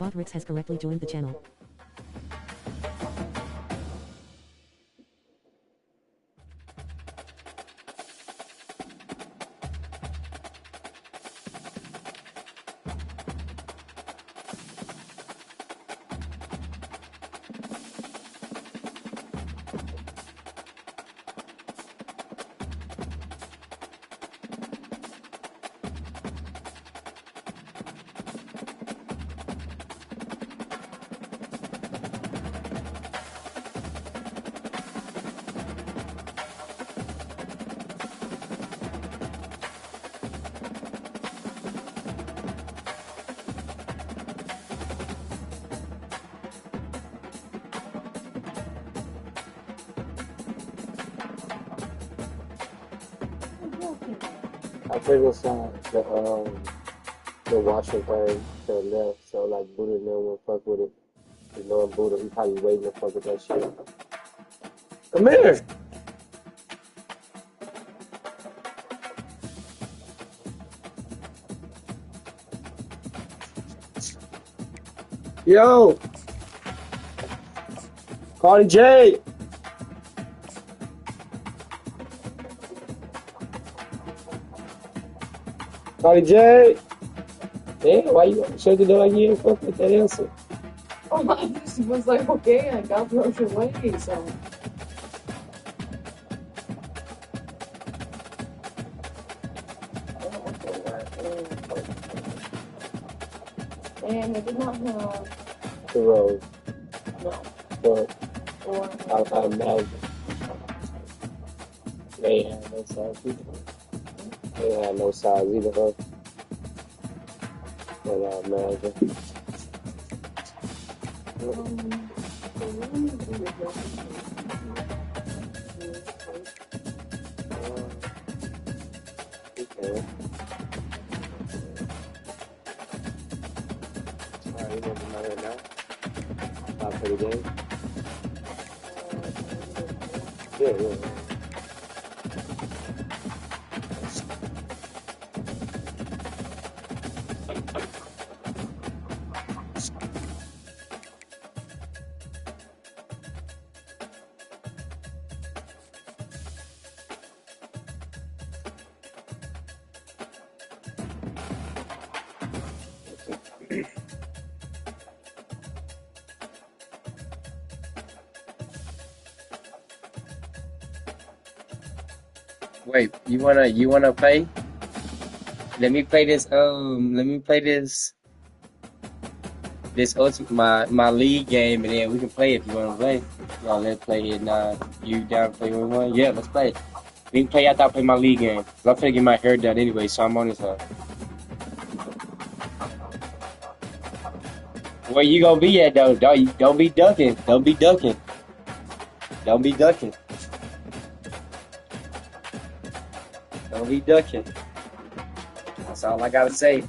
Bot Rix has correctly joined the channel. I put inside the washer thing to the left, so like Buddha no one fuck with it. You know, Buddha, he probably waiting to fuck with that shit. Come here. Yo, Cardi J. Cardi J. Damn, why you shut the door like you ain't fuck with that answer? Oh, I just was like, okay, I got the ocean way, so. And I did not have. The road. No. But Or. I imagine. They ain't had no size either. They ain't had no size either, huh? But I imagine. Okay. Alright, you know my right now? Top for the game? Yeah. Wait, you wanna play? Let me play this. This ultimate my league game, and then we can play if you wanna play. Y'all let's play it now. You down to play with one? Yeah, let's play. We can play after I play my league game. Cause I'm finna get my hair done anyway, so I'm on this side. Where you gonna be at though? Don't be ducking. Don't be ducking. Don't be ducking. Don't be ducking. That's all I gotta say.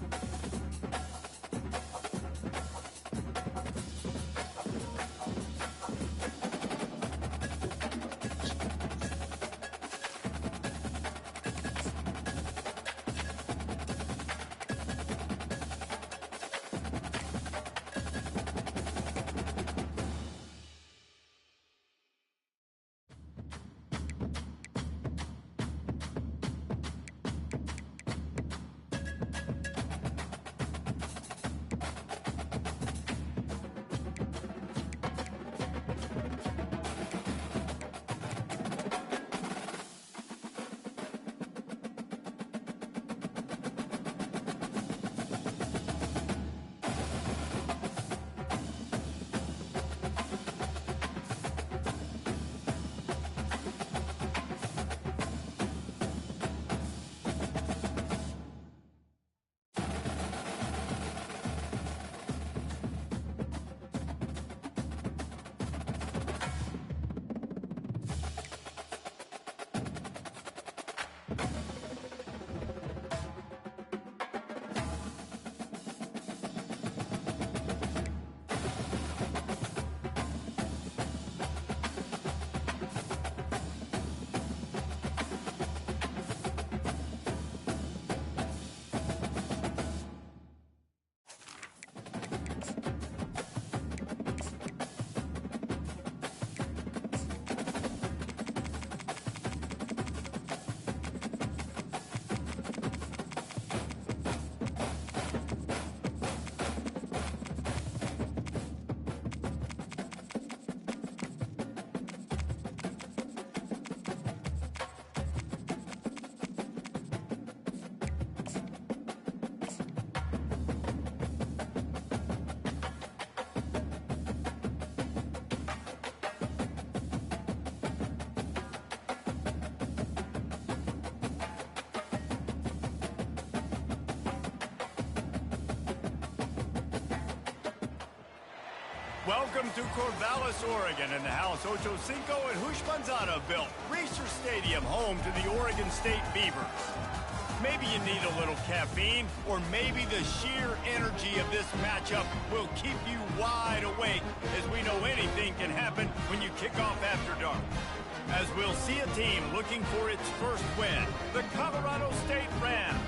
Welcome to Corvallis, Oregon, in the house Ocho Cinco and Hush Manzana built. Reser Stadium, home to the Oregon State Beavers. Maybe you need a little caffeine, or maybe the sheer energy of this matchup will keep you wide awake, as we know anything can happen when you kick off after dark. As we'll see a team looking for its first win, the Colorado State Rams.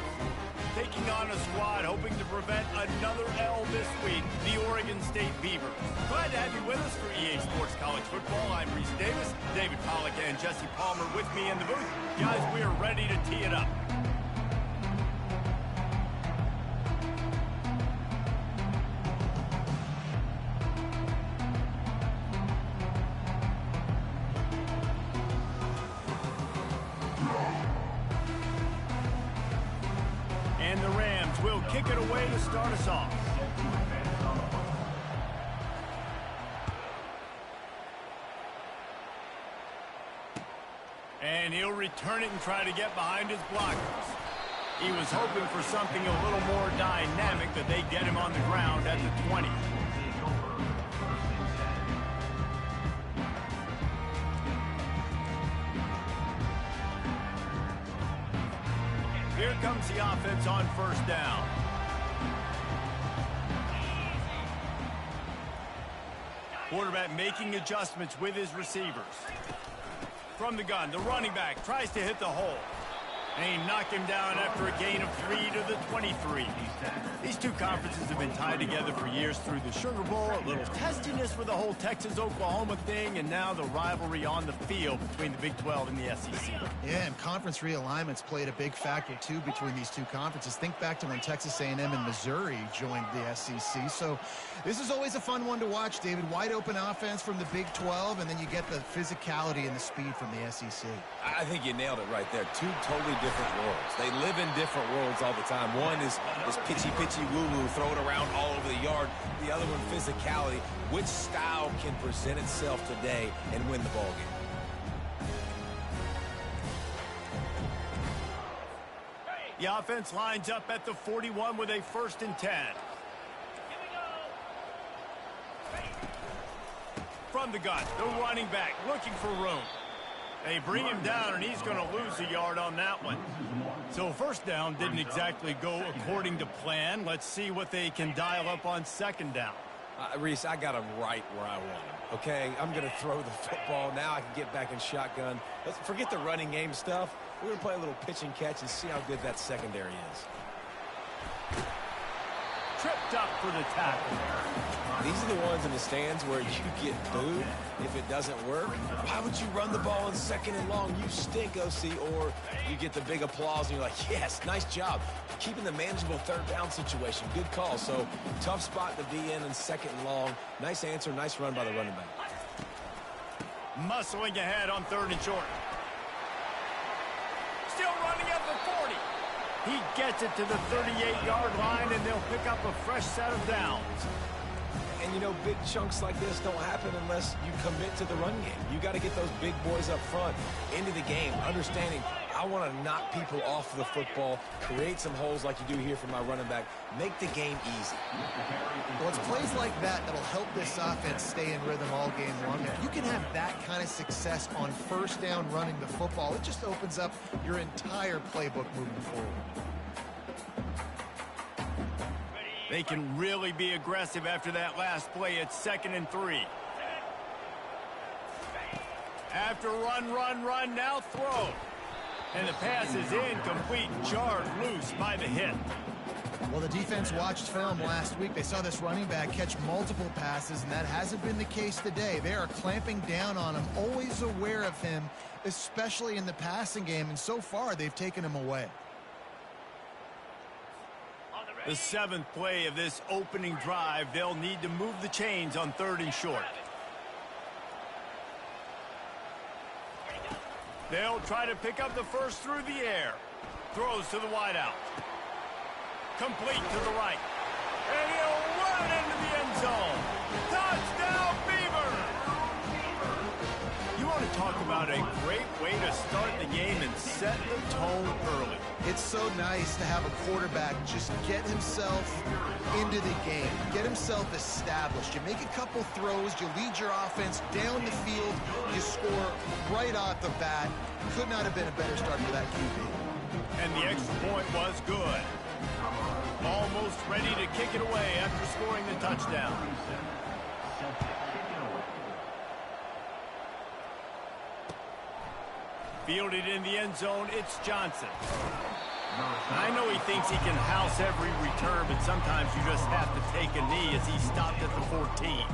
Taking on a squad hoping to prevent another L this week, the Oregon State Beavers. Glad to have you with us for EA Sports College Football. I'm Reese Davis, David Pollack and Jesse Palmer with me in the booth. Guys, we are ready to tee it up. And the Rams will kick it away to start us off. And he'll return it and try to get behind his blockers. He was hoping for something a little more dynamic, but they get him on the ground at the 20. Here comes the offense on first down. Quarterback making adjustments with his receivers. From the gun, the running back tries to hit the hole. And he knocked him down after a gain of 3 to the 23. These two conferences have been tied together for years through the Sugar Bowl, a little testiness with the whole Texas-Oklahoma thing, and now the rivalry on the field between the Big 12 and the SEC. Yeah, and conference realignments played a big factor, too, between these two conferences. Think back to when Texas A&M and Missouri joined the SEC. So this is always a fun one to watch, David. Wide open offense from the Big 12, and then you get the physicality and the speed from the SEC. I think you nailed it right there. Two totally different worlds. They live in different worlds all the time. One is pitchy, woo-woo, throw it around all over the yard. The other one, physicality. Which style can present itself today and win the ball game? The offense lines up at the 41 with a 1st and 10. From the gun, the running back looking for room. They bring him down, and he's going to lose a yard on that one. So first down didn't exactly go according to plan. Let's see what they can dial up on 2nd down. Reese, I got him right where I want him, okay? I'm going to throw the football. Now I can get back in shotgun. Let's forget the running game stuff. We're going to play a little pitch and catch and see how good that secondary is. Tripped up for the tackle. These are the ones in the stands where you get booed if it doesn't work. Why would you run the ball in 2nd and long? You stink, OC. Or you get the big applause and you're like, yes, nice job. Keeping the manageable 3rd down situation. Good call. So tough spot to be in 2nd and long. Nice answer, nice run by the running back. Muscling ahead on 3rd and short. Still running at the 40. He gets it to the 38-yard line, and they'll pick up a fresh set of downs. And, you know, big chunks like this don't happen unless you commit to the run game. You got to get those big boys up front into the game, understanding I want to knock people off the football, create some holes like you do here for my running back, make the game easy. Well, it's plays like that that'll help this offense stay in rhythm all game long. If you can have that kind of success on 1st down running the football, it just opens up your entire playbook moving forward. They can really be aggressive after that last play. It's 2nd and 3. After run, now throw. And the pass is incomplete, jarred loose by the hit. Well, the defense watched film last week. They saw this running back catch multiple passes, and that hasn't been the case today. They are clamping down on him, always aware of him, especially in the passing game, and so far they've taken him away. The 7th play of this opening drive, they'll need to move the chains on 3rd and short. They'll try to pick up the first through the air. Throws to the wideout. Complete to the right. And he'll run into the end zone. Touchdown, Beaver! You want to talk about a great way to start the game and set the tone early. It's so nice to have a quarterback just get himself into the game, get himself established. You make a couple throws, you lead your offense down the field, you score right off the bat. Could not have been a better start for that QB. And the extra point was good. Almost ready to kick it away after scoring the touchdown. Fielded in the end zone, it's Johnson. I know he thinks he can house every return, but sometimes you just have to take a knee as he stopped at the 14.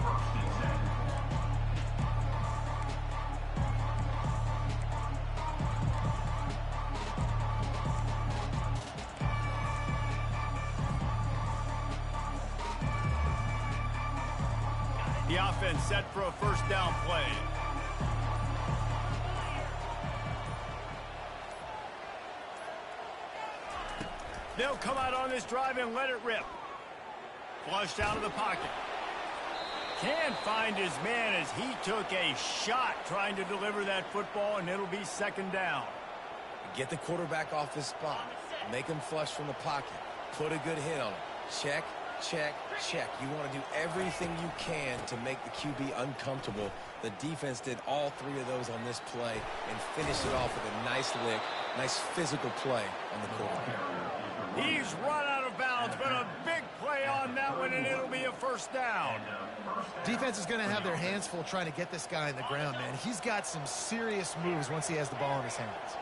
The offense set for a first down play. They'll come out on this drive and let it rip. Flushed out of the pocket. Can't find his man as he took a shot trying to deliver that football, and it'll be second down. Get the quarterback off his spot. Make him flush from the pocket. Put a good hit on him. Check, check, check. You want to do everything you can to make the QB uncomfortable. The defense did all three of those on this play and finished it off with a nice lick, nice physical play on the quarterback. He's run out of bounds, but a big play on that one, and it'll be a first down. Defense is going to have their hands full trying to get this guy in the ground, man. He's got some serious moves once he has the ball in his hands.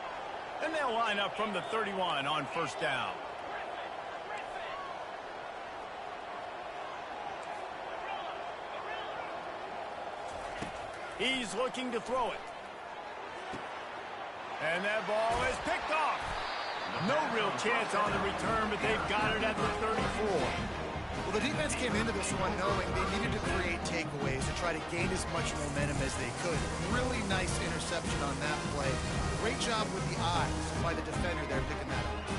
And they'll line up from the 31 on first down. He's looking to throw it. And that ball is picked off. No real chance on the return, but they've got it at the 34. Well, the defense came into this one knowing they needed to create takeaways to try to gain as much momentum as they could. Really nice interception on that play. Great job with the eyes by the defender there picking that up.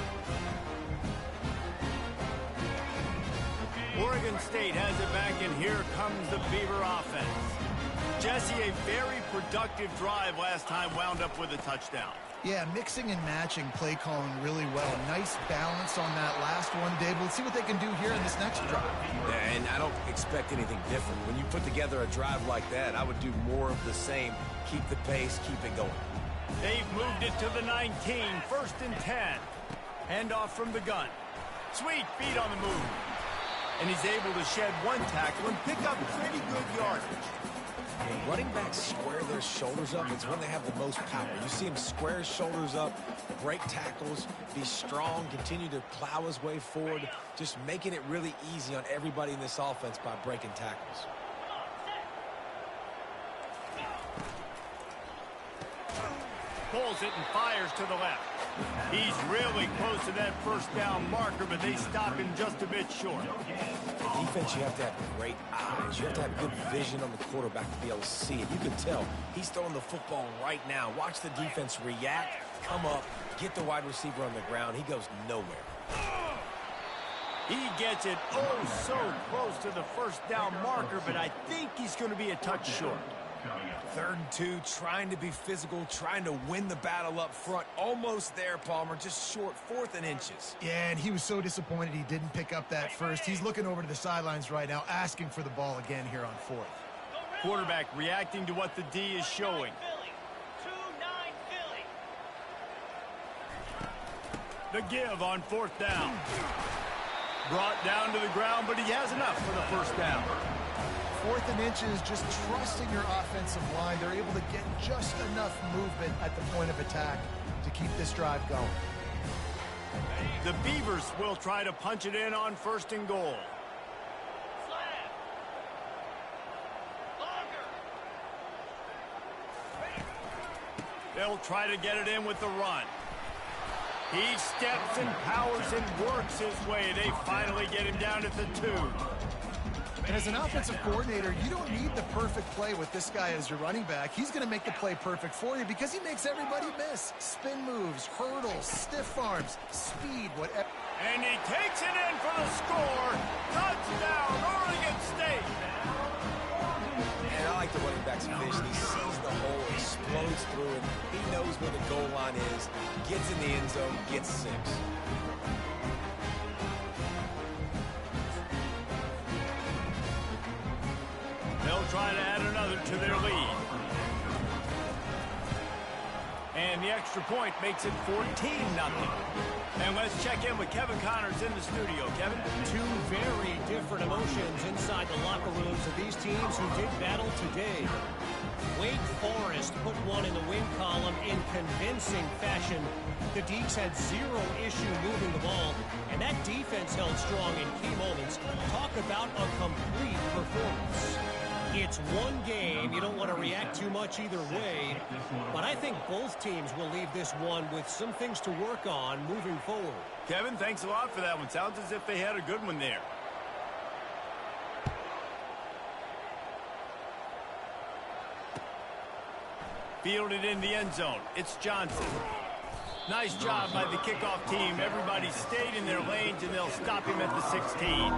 Oregon State has it back, and here comes the Beaver offense. Jesse, a very productive drive last time, wound up with a touchdown. Yeah, mixing and matching play calling really well. Nice balance on that last one, Dave. Let's see what they can do here in this next drive. Yeah, and I don't expect anything different. When you put together a drive like that, I would do more of the same. Keep the pace, keep it going. They've moved it to the 19, first and 10. Handoff from the gun. Sweet feet on the move. And he's able to shed one tackle and pick up pretty good yardage. When running backs square their shoulders up, it's when they have the most power. You see him square his shoulders up, break tackles, be strong, continue to plow his way forward, just making it really easy on everybody in this offense by breaking tackles. Pulls it and fires to the left. He's really close to that first down marker, but they stop him just a bit short. Defense, you have to have great eyes. You have to have good vision on the quarterback to be able to see it. You can tell he's throwing the football right now. Watch the defense react, come up, get the wide receiver on the ground. He goes nowhere. He gets it so close to the first down marker, but I think he's going to be a touch short. 3rd and 2, trying to be physical, trying to win the battle up front. Almost there, Palmer, just short, 4th and inches. Yeah, and he was so disappointed he didn't pick up that first. He's looking over to the sidelines right now, asking for the ball again here on 4th. Quarterback reacting to what the D is showing. The give on 4th down. Brought down to the ground, but he has enough for the first down. 4th and inches, just trusting your offensive line. They're able to get just enough movement at the point of attack to keep this drive going. The Beavers will try to punch it in on 1st and goal. They'll try to get it in with the run. He steps and powers and works his way. They finally get him down at the 2. And as an offensive coordinator, you don't need the perfect play with this guy as your running back. He's going to make the play perfect for you because he makes everybody miss. Spin moves, hurdles, stiff arms, speed, whatever. And he takes it in for the score. Touchdown, Oregon State. And I like the running back's vision. He sees the hole explodes through it. He knows where the goal line is, gets in the end zone, gets 6. They'll try to add another to their lead. And the extra point makes it 14-0. And let's check in with Kevin Connors in the studio. Kevin? Two very different emotions inside the locker rooms of these teams who did battle today. Wake Forest put one in the win column in convincing fashion. The Deeks had zero issue moving the ball, and that defense held strong in key moments. Talk about a complete performance. It's one game. You don't want to react too much either way. But I think both teams will leave this one with some things to work on moving forward. Kevin, thanks a lot for that one. Sounds as if they had a good one there. Fielded in the end zone. It's Johnson. Nice job by the kickoff team. Everybody stayed in their lanes, and they'll stop him at the 16.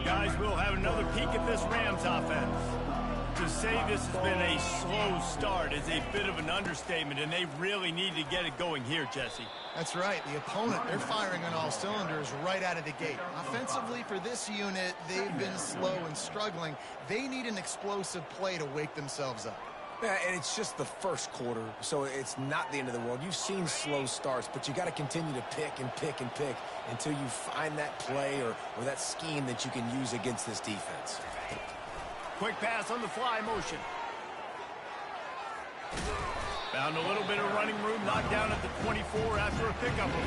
Guys, we'll have another peek at this Rams offense. To say this has been a slow start is a bit of an understatement, and they really need to get it going here, Jesse. That's right. The opponent, they're firing on all cylinders right out of the gate. Offensively, for this unit, they've been slow and struggling. They need an explosive play to wake themselves up. Yeah, and it's just the first quarter, so it's not the end of the world. You've seen slow starts, but you got to continue to pick and pick and pick until you find that play or that scheme that you can use against this defense. Quick pass on the fly motion. Found a little bit of running room, knocked down at the 24 after a pickup of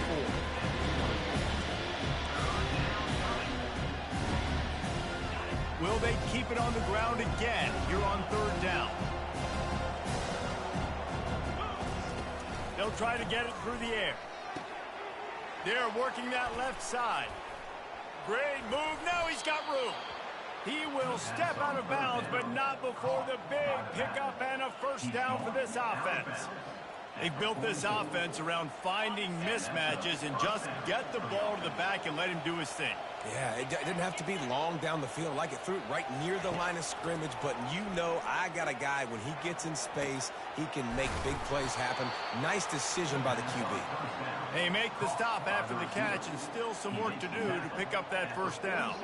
4. Will they keep it on the ground again here on 3rd down? They'll try to get it through the air. They're working that left side. Great move. Now he's got room. He will step out of bounds, but not before the big pickup and a first down for this offense. They've built this offense around finding mismatches and just get the ball to the back and let him do his thing. Yeah, it didn't have to be long down the field. Like it threw it right near the line of scrimmage, but you know I got a guy, when he gets in space, he can make big plays happen. Nice decision by the QB. They make the stop after the catch, and still some work to do to pick up that first down.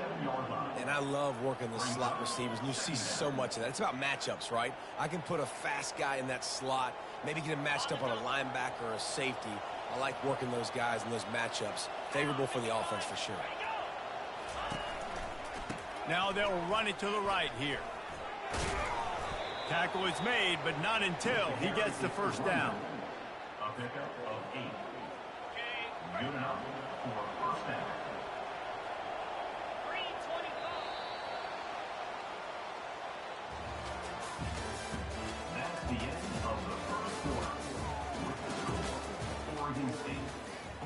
And I love working the slot receivers, and you see so much of that. It's about matchups, right? I can put a fast guy in that slot, maybe get him matched up on a linebacker or a safety. I like working those guys in those matchups. Favorable for the offense for sure. Now they'll run it to the right here. Tackle is made, but not until he gets the first down. A pickup of 8. Good enough for first down. That's the end of the first quarter. With the score, Oregon State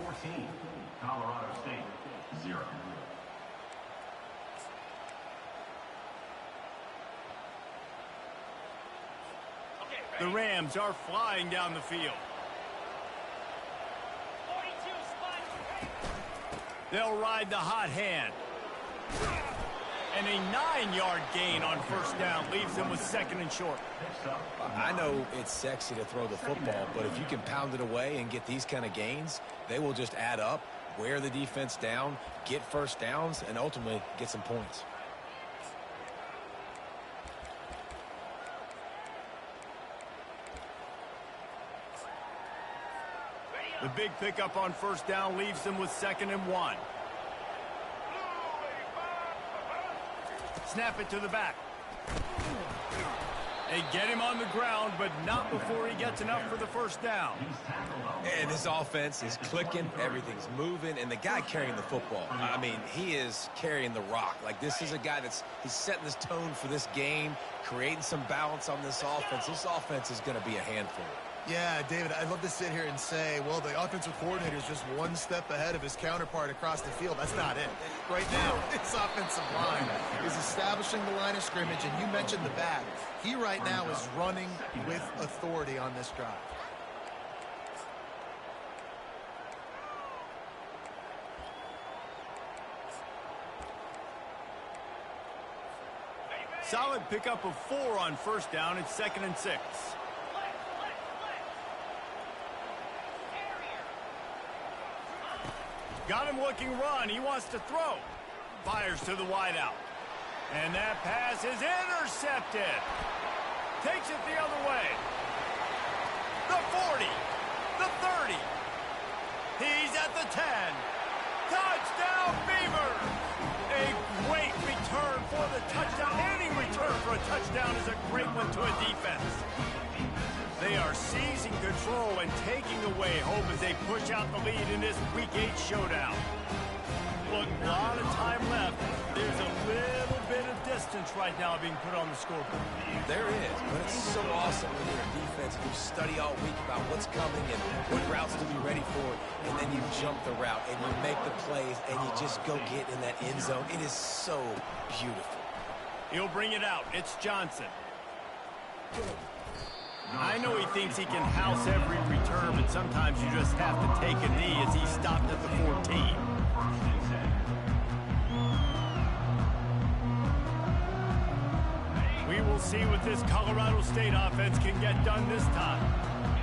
14, Colorado State 0. The Rams are flying down the field. They'll ride the hot hand. And a 9-yard gain on first down leaves them with 2nd and short. I know it's sexy to throw the football, but if you can pound it away and get these kind of gains, they will just add up, wear the defense down, get first downs, and ultimately get some points. The big pickup on first down leaves them with 2nd and 1. Snap it to the back. They get him on the ground, but not before he gets enough for the first down. And this offense is clicking, everything's moving, and the guy carrying the football, I mean, he is carrying the rock. Like, this is a guy he's setting this tone for this game, creating some balance on this offense. This offense is going to be a handful. Yeah, David, I'd love to sit here and say, well, the offensive coordinator is just one step ahead of his counterpart across the field. That's not it. Right now, this offensive line is establishing the line of scrimmage, and you mentioned the back. He right now is running with authority on this drive. Solid pickup of 4 on first down. It's 2nd and 6. Got him looking run. He wants to throw. Fires to the wideout. And that pass is intercepted. Takes it the other way. The 40. The 30. He's at the 10. Touchdown, Beavers! A great return for the touchdown. Any return for a touchdown is a great one to a defense. They are seizing control and taking away hope as they push out the lead in this Week 8 showdown. Look, a lot of time left. There's a little bit of distance right now being put on the scoreboard. There is, but it's so awesome when you're a defense and you study all week about what's coming and what routes to be ready for, and then you jump the route and you make the plays and you just go get in that end zone. It is so beautiful. He'll bring it out. It's Johnson. I know he thinks he can house every return, but sometimes you just have to take a knee as he stopped at the 14. We will see what this Colorado State offense can get done this time.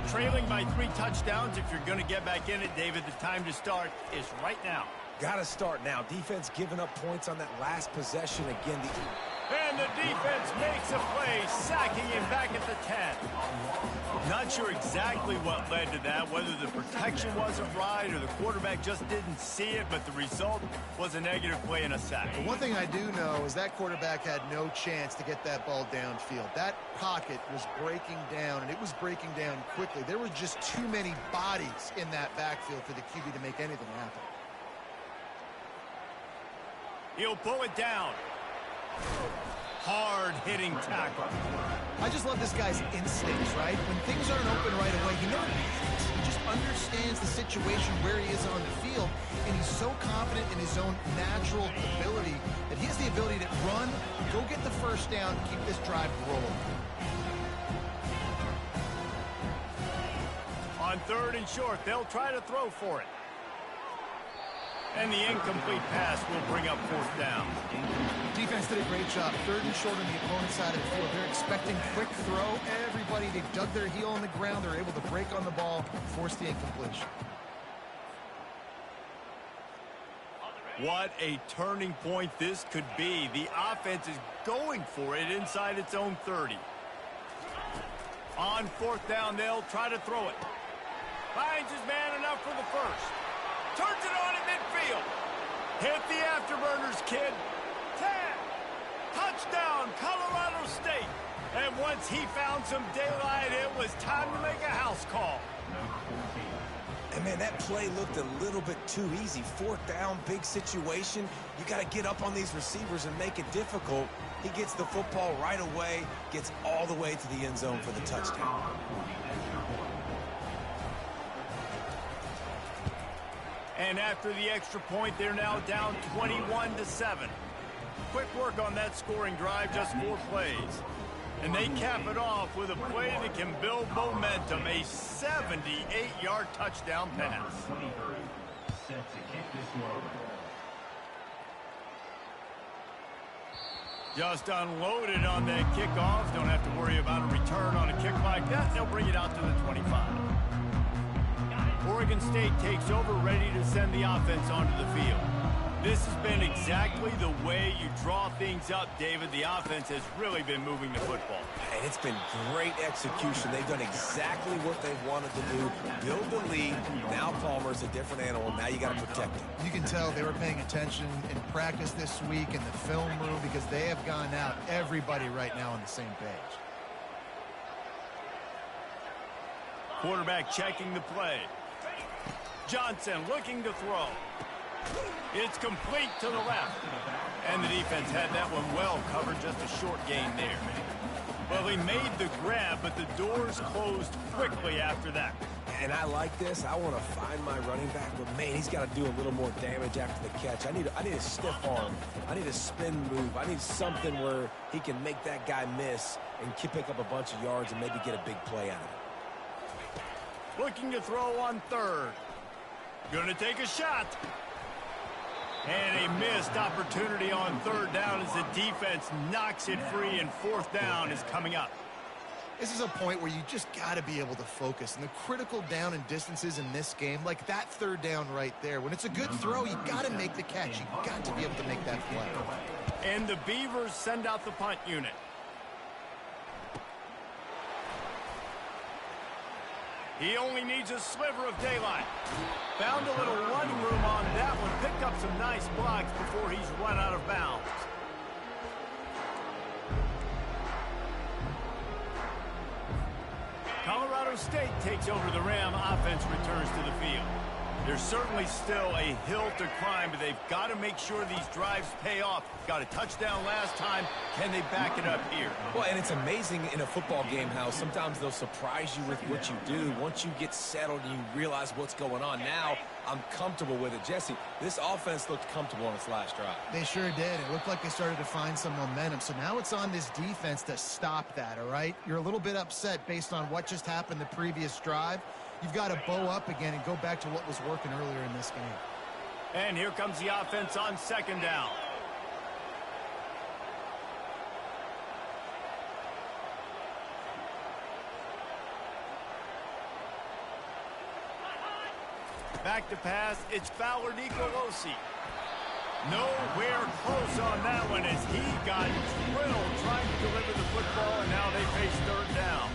Trailing by 3 touchdowns, if you're going to get back in it, David, the time to start is right now. Got to start now. Defense giving up points on that last possession again. And the defense makes a play, sacking him back at the 10. Not sure exactly what led to that, whether the protection wasn't right or the quarterback just didn't see it, but the result was a negative play and a sack. But one thing I do know is that quarterback had no chance to get that ball downfield. That pocket was breaking down, and it was breaking down quickly. There were just too many bodies in that backfield for the QB to make anything happen. He'll pull it down. Hard-hitting tackle. I just love this guy's instincts, right? When things aren't open right away, he never panics. He just understands the situation where he is on the field, and he's so confident in his own natural ability that he has the ability to run, go get the first down, keep this drive rolling. On 3rd and short, they'll try to throw for it. And the incomplete pass will bring up 4th down. Defense did a great job. 3rd and short on the opponent's side of the field. They're expecting quick throw. Everybody, they dug their heel on the ground. They're able to break on the ball, force the incompletion. What a turning point this could be. The offense is going for it inside its own 30. On 4th down, they'll try to throw it. Finds his man enough for the first. Turns it on at midfield. Hit the afterburners, kid. 10. Touchdown, Colorado State. And once he found some daylight, it was time to make a house call. And, man, that play looked a little bit too easy. 4th down, big situation. You got to get up on these receivers and make it difficult. He gets the football right away, gets all the way to the end zone for the touchdown. And after the extra point, they're now down 21-7. Quick work on that scoring drive, just 4 plays. And they cap it off with a play that can build momentum, a 78-yard touchdown pass. Set to kick this one. Just unloaded on that kickoff. Don't have to worry about a return on a kick like that. They'll bring it out to the 25. Oregon State takes over, ready to send the offense onto the field. This has been exactly the way you draw things up, David. The offense has really been moving the football. And it's been great execution. They've done exactly what they wanted to do. Build the lead. Now Palmer's a different animal. Now you got to protect him. You can tell they were paying attention in practice this week in the film room because they have gone out, everybody right now on the same page. Quarterback checking the play. Johnson looking to throw. It's complete to the left. And the defense had that one well covered, just a short gain there. Well, he made the grab, but the doors closed quickly after that. And I like this. I want to find my running back, but man, he's got to do a little more damage after the catch. I need a stiff arm. I need a spin move. I need something where he can make that guy miss and pick up a bunch of yards and maybe get a big play out of it. Looking to throw on third. Gonna take a shot. And a missed opportunity on third down as the defense knocks it free, and fourth down is coming up. This is a point where you just got to be able to focus. And the critical down and distances in this game, like that third down right there, when it's a good throw, you got to make the catch. You got to be able to make that play. And the Beavers send out the punt unit. He only needs a sliver of daylight. Found a little running room on that one. Picked up some nice blocks before he's run out of bounds. Colorado State takes over the Ram. Offense returns to the field. There's certainly still a hill to climb, but they've got to make sure these drives pay off. Got a touchdown last time. Can they back it up here? Well, and it's amazing in a football game how sometimes they'll surprise you with what you do. Once you get settled and you realize what's going on, now I'm comfortable with it. Jesse, this offense looked comfortable on its last drive. They sure did. It looked like they started to find some momentum. So now it's on this defense to stop that, all right? You're a little bit upset based on what just happened the previous drive. You've got to bow up again and go back to what was working earlier in this game. And here comes the offense on second down. Back to pass, it's Fowler Nicolosi. Nowhere close on that one as he got drilled trying to deliver the football, and now they face third down.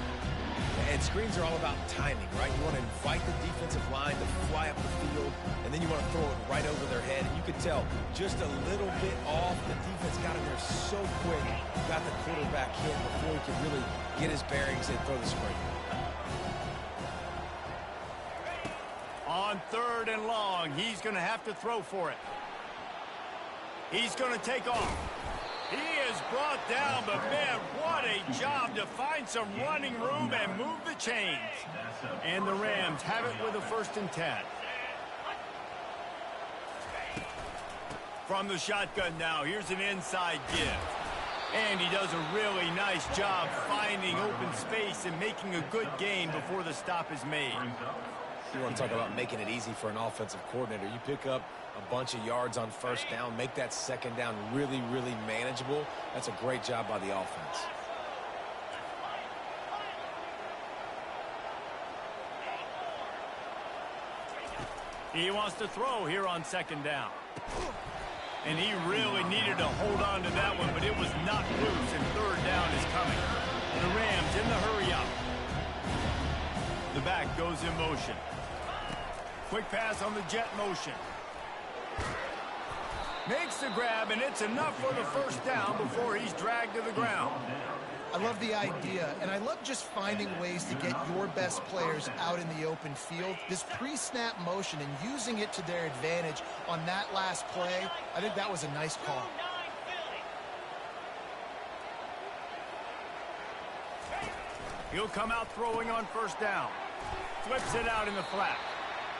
And screens are all about timing, right? You want to invite the defensive line to fly up the field, and then you want to throw it right over their head. And you could tell just a little bit off. The defense got in there so quick, got the quarterback hit before he could really get his bearings and throw the screen. On third and long, he's going to have to throw for it. He's going to take off. He is brought down, but man, what a job to find some running room and move the chains. And the Rams have it with a 1st and 10. From the shotgun now, here's an inside give. And he does a really nice job finding open space and making a good gain before the stop is made. You want to talk about making it easy for an offensive coordinator. You pick up a bunch of yards on first down, make that second down really, really manageable. That's a great job by the offense. He wants to throw here on second down. And he really needed to hold on to that one, but it was knocked loose, and third down is coming. The Rams in the hurry up. The back goes in motion. Quick pass on the jet motion. Makes the grab, and it's enough for the 1st down before he's dragged to the ground. I love the idea, and I love just finding ways to get your best players out in the open field. This pre-snap motion and using it to their advantage on that last play, I think that was a nice call. He'll come out throwing on 1st down. Flips it out in the flat.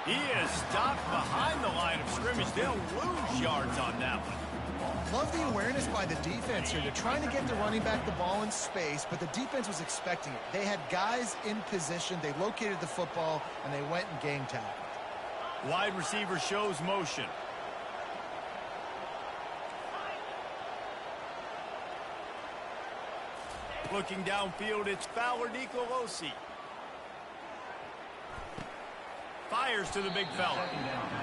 He is stopped behind the line of scrimmage. They'll lose yards on that one. Love the awareness by the defense here. They're trying to get the running back the ball in space, but the defense was expecting it. They had guys in position. They located the football, and they went and game tackled. Wide receiver shows motion. Looking downfield, it's Fowler Nicolosi. Fires to the big fella.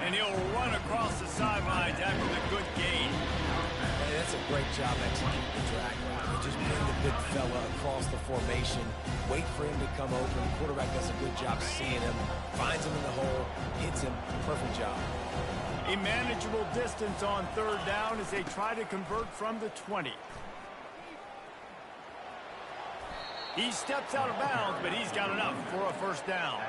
And he'll run across the sidelines after the good gain. Hey, that's a great job executing the drag route. You just bring the big fella across the formation, wait for him to come open. The quarterback does a good job seeing him, finds him in the hole, hits him. Perfect job. A manageable distance on third down as they try to convert from the 20. He steps out of bounds, but he's got enough for a 1st down.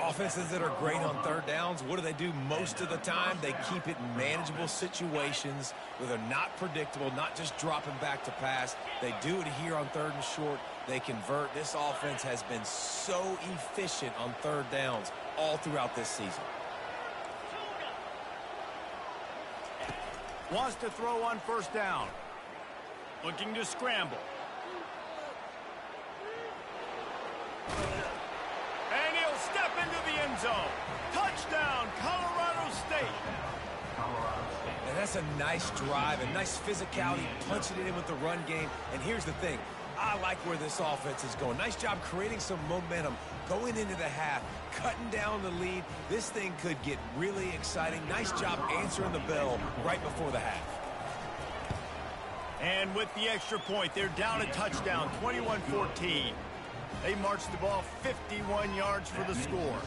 Offenses that are great on third downs, what do most of the time? They keep it in manageable situations where they're not predictable, not just dropping back to pass. They do it here on third and short. They convert. This offense has been so efficient on third downs all throughout this season. Wants to throw on first down. Looking to scramble. And he'll step into the end zone. Touchdown, Colorado State. And that's a nice drive, a nice physicality, punching it in with the run game. And here's the thing. I like where this offense is going. Nice job creating some momentum, going into the half, cutting down the lead. This thing could get really exciting. Nice job answering the bell right before the half. And with the extra point, they're down a touchdown, 21-14. They marched the ball 51 yards for the score.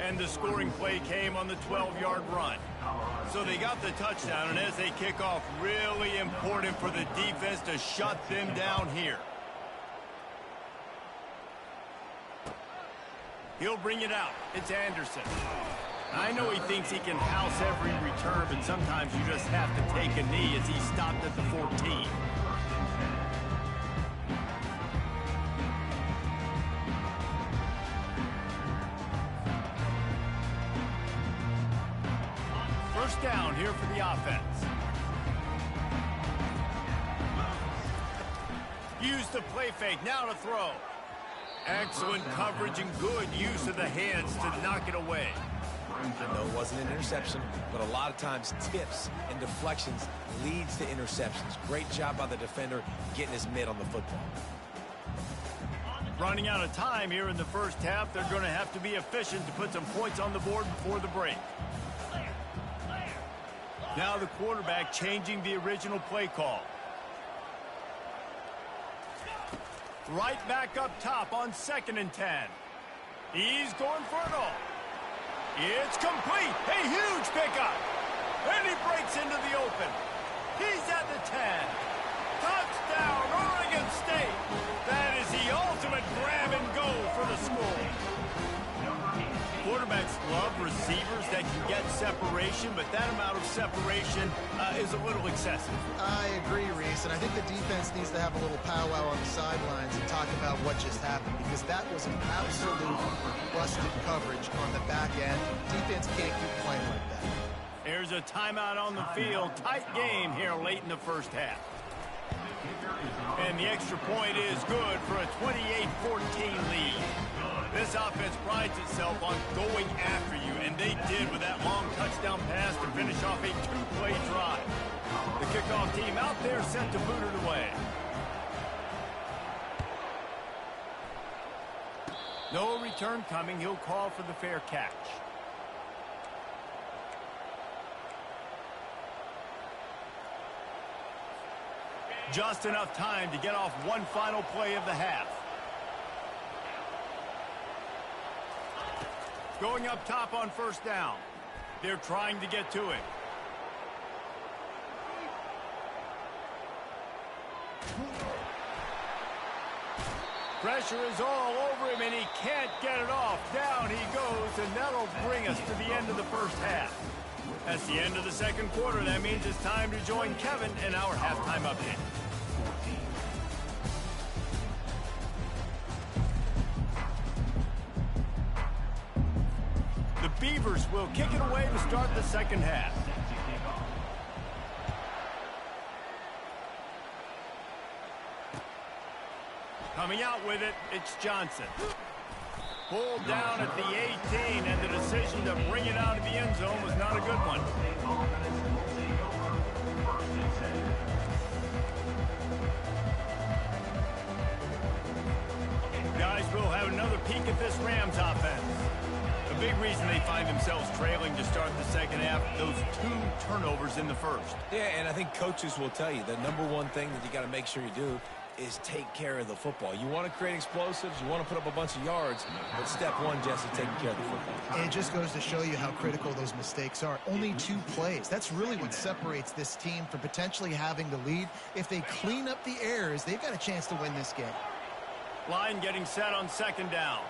And the scoring play came on the 12-yard run. So they got the touchdown, and as they kick off, really important for the defense to shut them down here. He'll bring it out. It's Anderson. I know he thinks he can house every return, but sometimes you just have to take a knee as he stopped at the 14. First down here for the offense. Use the play fake, now to throw. Excellent coverage and good use of the hands to knock it away. I know it wasn't an interception, but a lot of times tips and deflections leads to interceptions. Great job by the defender getting his mitt on the football. Running out of time here in the first half, they're going to have to be efficient to put some points on the board before the break. Now the quarterback changing the original play call. Right back up top on 2nd and 10. He's going for it all. It's complete. A huge pickup. And he breaks into the open. He's at the 10. Touchdown, Oregon State. That is the ultimate grab and go for the score. Quarterbacks love receivers that can get separation, but that amount of separation is a little excessive. I agree, Reese, and I think the defense needs to have a little powwow on the sidelines and talk about what just happened, because that was an absolute busted coverage on the back end. Defense can't keep playing like that. There's a timeout on the field. Tight game here late in the first half. And the extra point is good for a 28-14 lead. This offense prides itself on going after you, and they did with that long touchdown pass to finish off a two-play drive. The kickoff team out there set to boot it away. No return coming. He'll call for the fair catch. Just enough time to get off one final play of the half. Going up top on first down. They're trying to get to it. Pressure is all over him, and he can't get it off. Down he goes, and that'll bring us to the end of the first half. That's the end of the second quarter. That means it's time to join Kevin in our halftime update. The Beavers will kick it away to start the second half. Coming out with it, it's Johnson. Pulled down at the 18, and the decision to bring it out of the end zone was not a good one. Guys, we'll have another peek at this Rams offense. The big reason they find themselves trailing to start the second half, those 2 turnovers in the first. Yeah, and I think coaches will tell you the number one thing that you got to make sure you do is take care of the football. You want to create explosives, you want to put up a bunch of yards, but step one, Jesse, taking care of the football. It just goes to show you how critical those mistakes are. Only 2 plays. That's really what separates this team from potentially having the lead. If they clean up the errors, they've got a chance to win this game. Line getting set on second down.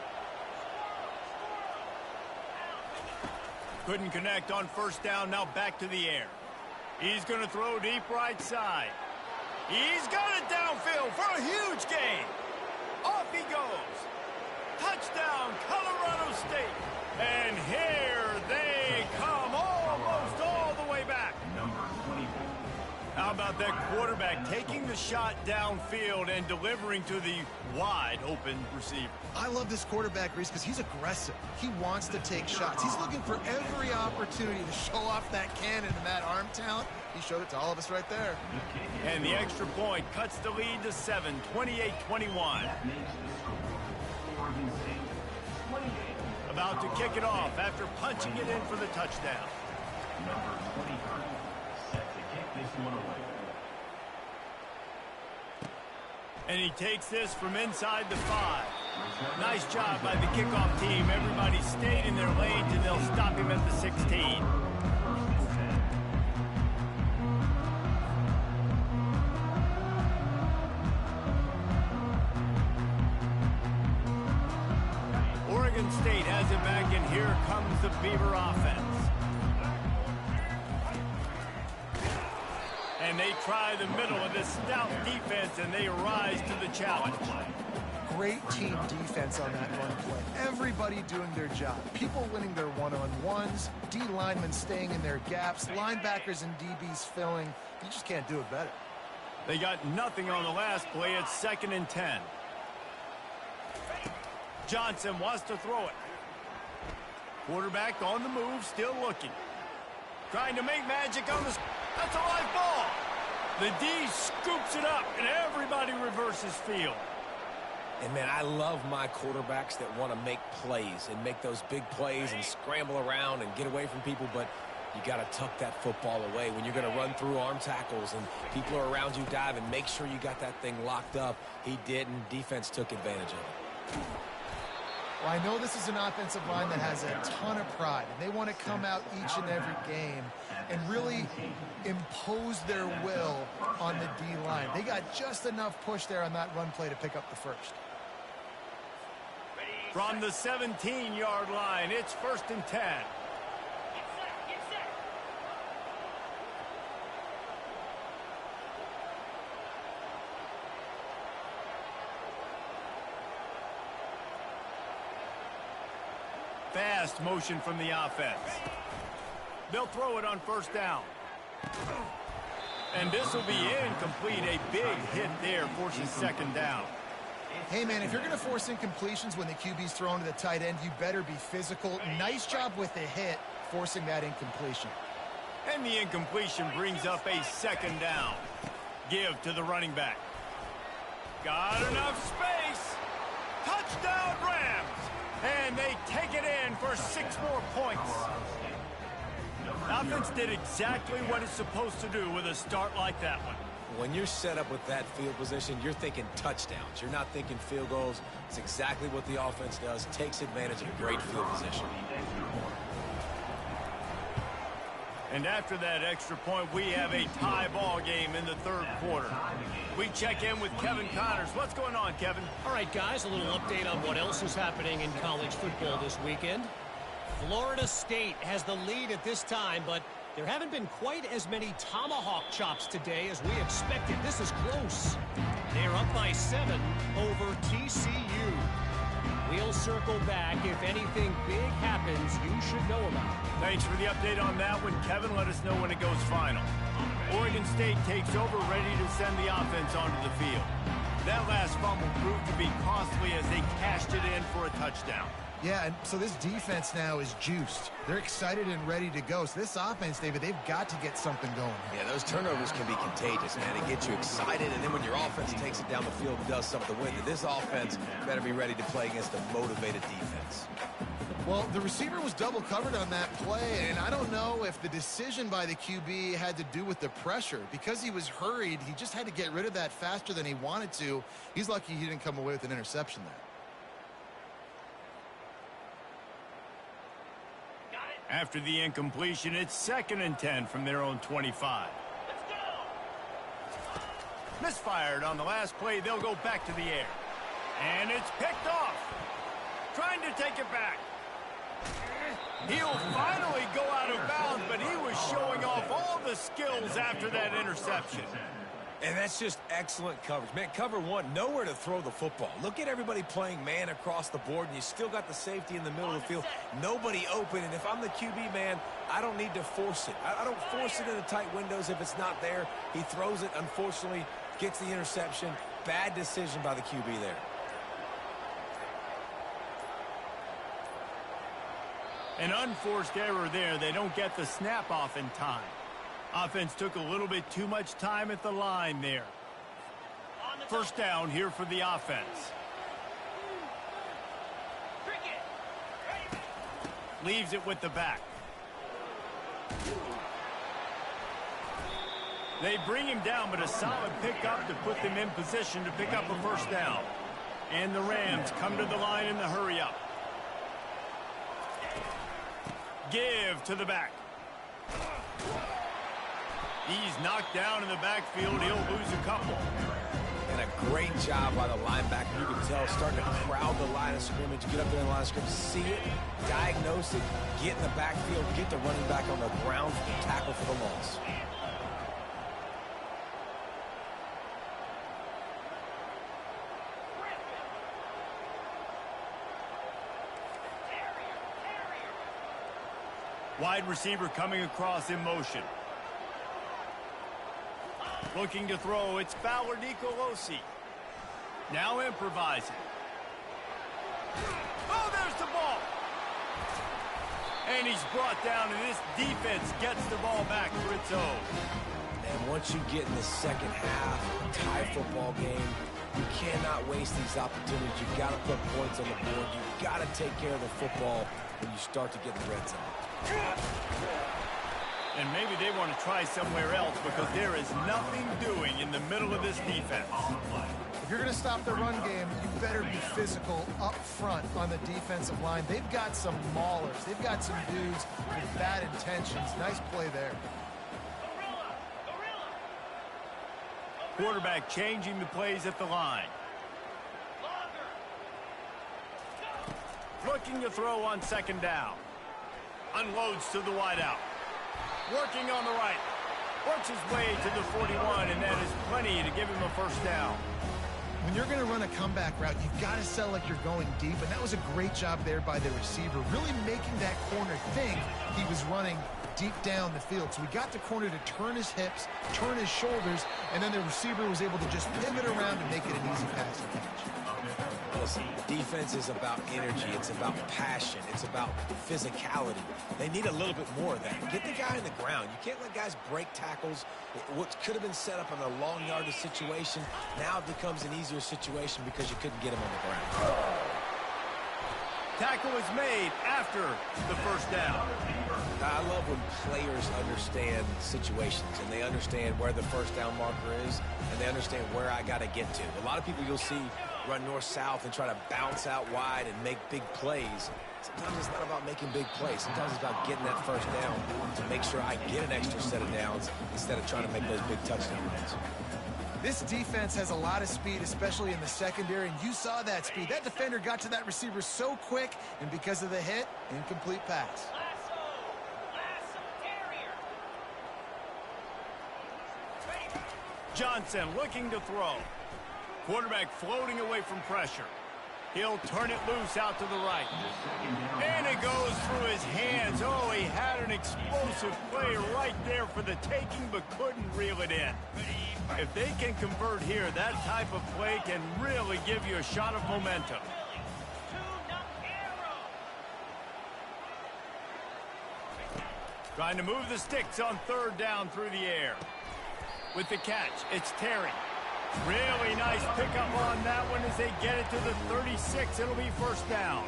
Couldn't connect on first down. Now back to the air. He's going to throw deep right side. He's got it downfield for a huge gain. Off he goes. Touchdown, Colorado State. And here they come, almost all the way back. Number 24. How about that quarterback taking the shot downfield and delivering to the wide open receiver? I love this quarterback, Reese, because he's aggressive. He wants to take shots. He's looking for every opportunity to show off that cannon and that arm talent. He showed it to all of us right there. And the extra point cuts the lead to 7, 28-21. That makes the score. Oregon State 28. About to kick it off after punching it in for the touchdown. Number 23 set to kick this one away. And he takes this from inside the 5. Nice job by the kickoff team. Everybody stayed in their lanes, and they'll stop him at the 16. Oregon State has it back, and here comes the Beaver offense. And they try the middle of this stout defense, and they rise to the challenge. Great team defense on that run play. Everybody doing their job. People winning their one-on-ones, D linemen staying in their gaps, linebackers and DBs filling. You just can't do it better. They got nothing on the last play. It's 2nd and 10. Johnson wants to throw it. Quarterback on the move, still looking. Trying to make magic on the... That's a live ball. The D scoops it up, and everybody reverses field. And, man, I love my quarterbacks that want to make plays and make those big plays and scramble around and get away from people, but you got to tuck that football away. When you're going to run through arm tackles and people are around you diving, make sure you got that thing locked up. He didn't. Defense took advantage of it. Well, I know this is an offensive line that has a ton of pride, and they want to come out each and every game and really impose their will on the D-line. They got just enough push there on that run play to pick up the first. From the 17-yard line, it's 1st and 10. Fast motion from the offense. They'll throw it on first down. And this will be incomplete. A big hit there forces 2nd down. Hey, man, if you're going to force incompletions when the QB's thrown to the tight end, you better be physical. Nice job with the hit, forcing that incompletion. And the incompletion brings up a 2nd down. Give to the running back. Got enough space. Touchdown, Rams. And they take it in for 6 more points. Offense did exactly what it's supposed to do with a start like that one. When you're set up with that field position, you're thinking touchdowns. You're not thinking field goals. It's exactly what the offense does. Takes advantage of a great field position. And after that extra point, we have a tie ball game in the 3rd quarter. We check in with Kevin Connors. What's going on, Kevin? All right, guys, a little update on what else is happening in college football this weekend. Florida State has the lead at this time, but there haven't been quite as many tomahawk chops today as we expected. This is close. They're up by 7 over TCU. We'll circle back. If anything big happens, you should know about it. Thanks for the update on that one, Kevin. Let us know when it goes final. Oregon State takes over, ready to send the offense onto the field. That last fumble proved to be costly as they cashed it in for a touchdown. Yeah, and so this defense now is juiced. They're excited and ready to go. So this offense, David, they've got to get something going. Yeah, those turnovers can be contagious, man. It gets you excited, and then when your offense takes it down the field and does something to win, this offense better be ready to play against a motivated defense. Well, the receiver was double covered on that play, and I don't know if the decision by the QB had to do with the pressure. Because he was hurried, he just had to get rid of that faster than he wanted to. He's lucky he didn't come away with an interception there. After the incompletion, it's 2nd and 10 from their own 25. Let's go! Misfired on the last play. They'll go back to the air. And it's picked off. Trying to take it back. He'll finally go out of bounds, but he was showing off all the skills after that interception. And that's just excellent coverage. Man, cover one, nowhere to throw the football. Look at everybody playing man across the board, and you still got the safety in the middle of the field. Nobody open, and if I'm the QB, man, I don't need to force it. I don't force it into tight windows if it's not there. He throws it, unfortunately, gets the interception. Bad decision by the QB there. An unforced error there. They don't get the snap off in time. Offense took a little bit too much time at the line there. First down here for the offense. Leaves it with the back. They bring him down, but a solid pickup to put them in position to pick up a first down. And the Rams come to the line in the hurry-up. Give to the back. He's knocked down in the backfield. He'll lose a couple. And a great job by the linebacker. You can tell starting to crowd the line of scrimmage, get up there in the line of scrimmage, see it, diagnose it, get in the backfield, get the running back on the ground for the tackle for the loss. Wide receiver coming across in motion. Looking to throw, it's Fowler Nicolosi. Now improvising. Oh, there's the ball. And he's brought down, and this defense gets the ball back for its own. And once you get in the second half, tie football game, you cannot waste these opportunities. You've got to put points on the board. You've got to take care of the football when you start to get the red zone. And maybe they want to try somewhere else because there is nothing doing in the middle of this defense. If you're going to stop the run game, you better be physical up front on the defensive line. They've got some maulers. They've got some dudes with bad intentions. Nice play there. Quarterback changing the plays at the line. Looking to throw on second down. Unloads to the wideout. Working on the right. Works his way to the 41, and that is plenty to give him a first down. When you're going to run a comeback route, you've got to sell like you're going deep, and that was a great job there by the receiver, really making that corner think he was running deep down the field. So we got the corner to turn his hips, turn his shoulders, and then the receiver was able to just pivot around and make it an easy pass and catch. Listen, defense is about energy. It's about passion. It's about physicality. They need a little bit more of that. Get the guy on the ground. You can't let guys break tackles. What could have been set up in a long yardage situation now it becomes an easier situation because you couldn't get him on the ground. Tackle is made after the first down. I love when players understand situations and they understand where the first down marker is and they understand where I got to get to. A lot of people you'll see run north-south and try to bounce out wide and make big plays. Sometimes it's not about making big plays. Sometimes it's about getting that first down to make sure I get an extra set of downs instead of trying to make those big touchdown runs. This defense has a lot of speed, especially in the secondary, and you saw that speed. That defender got to that receiver so quick, and because of the hit, incomplete pass. Johnson looking to throw. Quarterback floating away from pressure. He'll turn it loose out to the right. And it goes through his hands. Oh, he had an explosive play right there for the taking, but couldn't reel it in. If they can convert here, that type of play can really give you a shot of momentum. Trying to move the sticks on third down through the air. With the catch, it's Terry. Really nice pickup on that one as they get it to the 36. It'll be first down.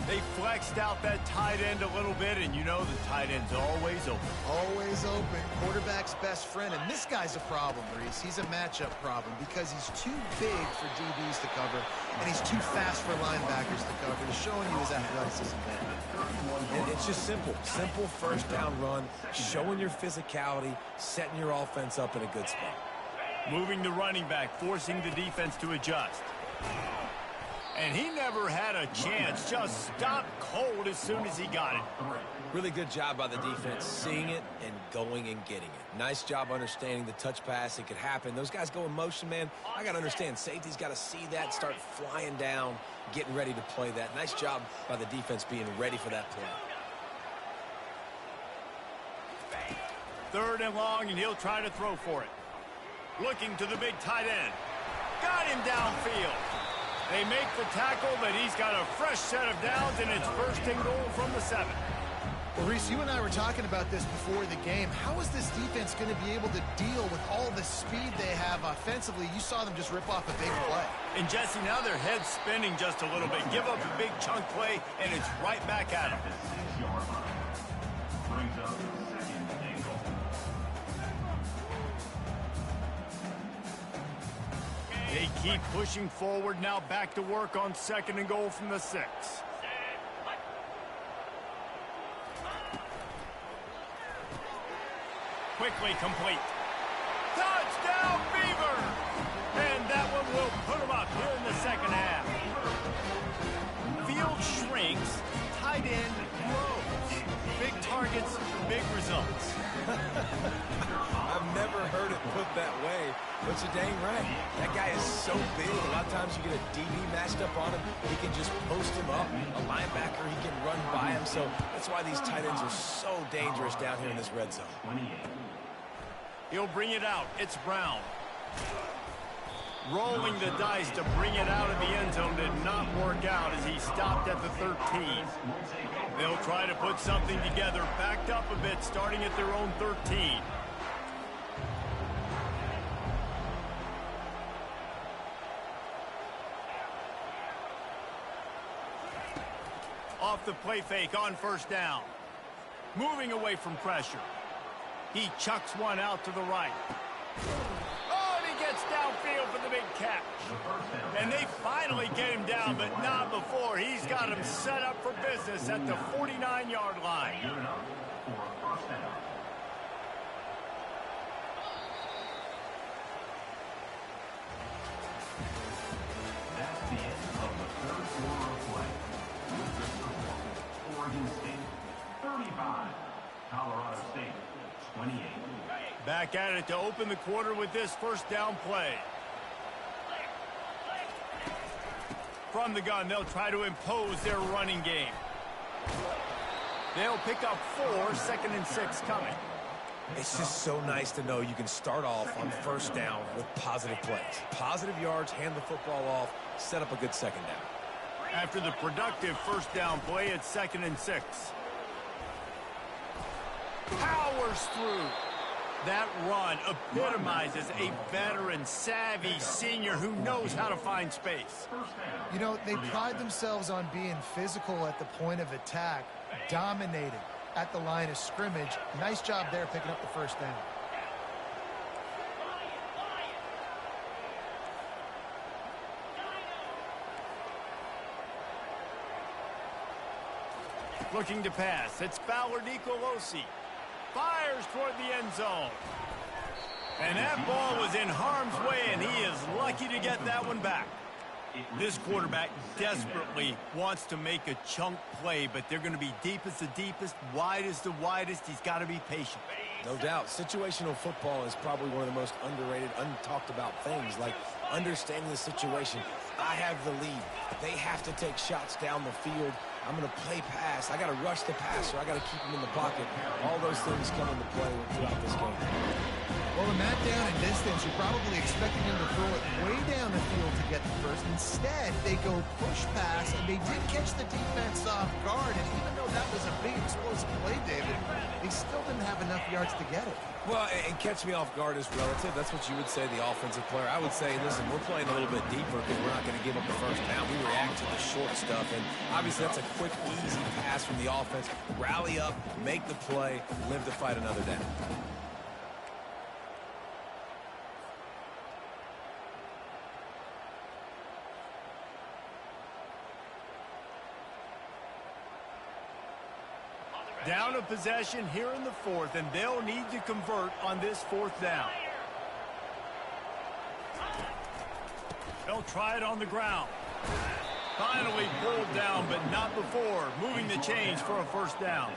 They flexed out that tight end a little bit, and you know the tight end's always open. Always open. Quarterback's best friend. And this guy's a problem, Reese. He's a matchup problem because he's too big for DBs to cover, and he's too fast for linebackers to cover. He's showing you his athleticism there. And it's just simple. Simple first down run, showing your physicality, setting your offense up in a good spot. Moving the running back, forcing the defense to adjust. And he never had a chance. Just stopped cold as soon as he got it. Really good job by the defense, seeing it and going and getting it. Nice job understanding the touch pass. It could happen. Those guys go in motion, man. I got to understand. Safety's got to see that, start flying down, getting ready to play that. Nice job by the defense being ready for that play. 3rd and long, and he'll try to throw for it. Looking to the big tight end. Got him downfield. They make the tackle, but he's got a fresh set of downs, and it's 1st and goal from the 7. Well, Reese, you and I were talking about this before the game. How is this defense going to be able to deal with all the speed they have offensively? You saw them just rip off a big play. And Jesse, now their head's spinning just a little bit. Give up a big chunk play, and it's right back at them. Brings up 2nd and goal. They keep pushing forward, now back to work on 2nd and goal from the 6. Quickly complete. Touchdown, Beaver! And that one will put them up here in the 2nd half. Field shrinks, tight end grows. Big targets, big results. I've never heard it put that way, but you're dang right. That guy is so big. A lot of times you get a DB matched up on him. He can just post him up. A linebacker, he can run by him. So that's why these tight ends are so dangerous down here in this red zone. 28. He'll bring it out. It's Brown. Rolling the dice to bring it out of the end zone did not work out as he stopped at the 13. They'll try to put something together, backed up a bit, starting at their own 13. Off the play fake on 1st down. Moving away from pressure. He chucks one out to the right. Oh, and he gets downfield for the big catch. And they finally get him down, but not before. He's got him set up for business at the 49-yard line. Give it up for a 1st down. That's the end of the 3rd quarter of play. With the score, Oregon State 35, Colorado State 28. Back at it to open the quarter with this 1st down play. From the gun, they'll try to impose their running game. They'll pick up 4, 2nd and 6 coming. It's just so nice to know you can start off on 1st down with positive plays. Positive yards, hand the football off, set up a good 2nd down. After the productive 1st down play, it's 2nd and 6. Powers through. That run epitomizes a veteran, savvy senior who knows how to find space. You know, they pride themselves on being physical at the point of attack, dominating at the line of scrimmage. Nice job there picking up the 1st down. Looking to pass. It's Fowler Nicolosi. Fires toward the end zone. And that ball was in harm's way, and he is lucky to get that one back. This quarterback desperately wants to make a chunk play, but they're going to be deep as the deepest, wide as the widest. He's got to be patient. No doubt. Situational football is probably one of the most underrated, untalked about things, like understanding the situation. I have the lead. They have to take shots down the field. I'm going to play pass. I got to rush the passer. I got to keep him in the pocket. All those things come into play throughout this game. Well, in that down and distance, you're probably expecting him to throw it way down the field to get the first. Instead, they go push pass, and they did catch the defense off guard. And even though that was a big explosive play, David, they still didn't have enough yards to get it. Well, and catch me off guard is relative. That's what you would say, the offensive player. I would say, listen, we're playing a little bit deeper because we're not going to give up the 1st down. We react to the short stuff, and obviously that's a quick, easy pass from the offense. Rally up, make the play, live to fight another down. Down a possession here in the 4th, and they'll need to convert on this 4th down. They'll try it on the ground. Finally pulled down, but not before. Moving the chains for a first down.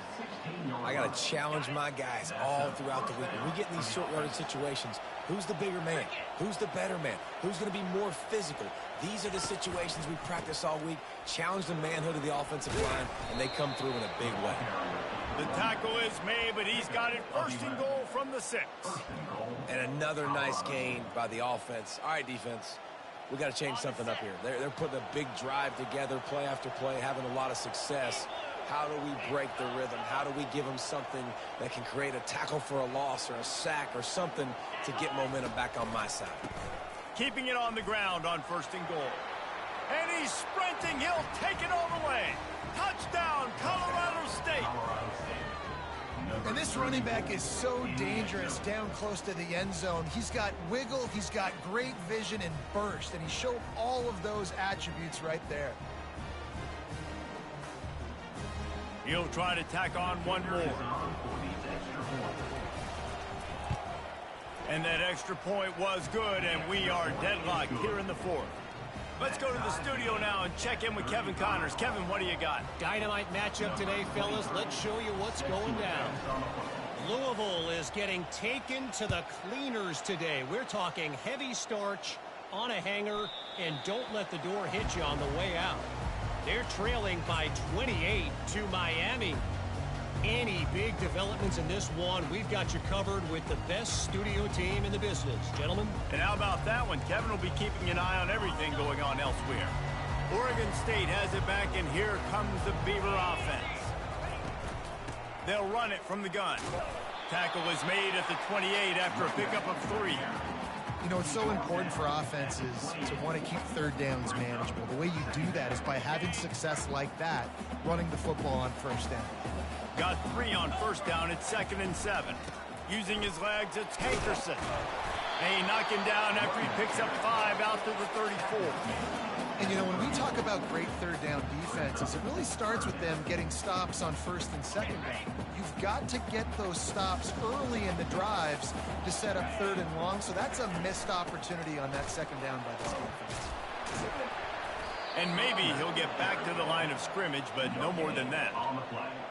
I got to challenge my guys all throughout the week. When we get in these short yardage situations, who's the bigger man? Who's the better man? Who's going to be more physical? These are the situations we practice all week. Challenge the manhood of the offensive line, and they come through in a big way. The tackle is made, but he's got it first and goal from the 6. And another nice gain by the offense. All right, defense. We got to change something up here. They're putting a big drive together, play after play, having a lot of success. How do we break the rhythm? How do we give them something that can create a tackle for a loss or a sack or something to get momentum back on my side? Keeping it on the ground on first and goal. And he's sprinting. He'll take it all the way. Touchdown, Colorado State. And this running back is so dangerous down close to the end zone. He's got wiggle, he's got great vision and burst, and he showed all of those attributes right there. He'll try to tack on one more. And that extra point was good, and we are deadlocked here in the 4th. Let's go to the studio now and check in with Kevin Connors. Kevin, what do you got? Dynamite matchup today, fellas. Let's show you what's going down. Louisville is getting taken to the cleaners today. We're talking heavy starch on a hanger, and don't let the door hit you on the way out. They're trailing by 28 to Miami. Any big developments in this one, we've got you covered with the best studio team in the business. Gentlemen? And how about that one? Kevin will be keeping an eye on everything going on elsewhere. Oregon State has it back, and here comes the Beaver offense. They'll run it from the gun. Tackle is made at the 28 after a pickup of 3. You know, it's so important for offenses to want to keep third downs manageable. The way you do that is by having success like that, running the football on first down. Got 3 on first down at 2nd and 7. Using his legs, it's Hankerson. And he knocked him down after he picks up 5 out to the 34. And, you know, when we talk about great third down defenses, it really starts with them getting stops on first and second down. You've got to get those stops early in the drives to set up third and long, so that's a missed opportunity on that second down by this defense. And maybe he'll get back to the line of scrimmage, but no more than that.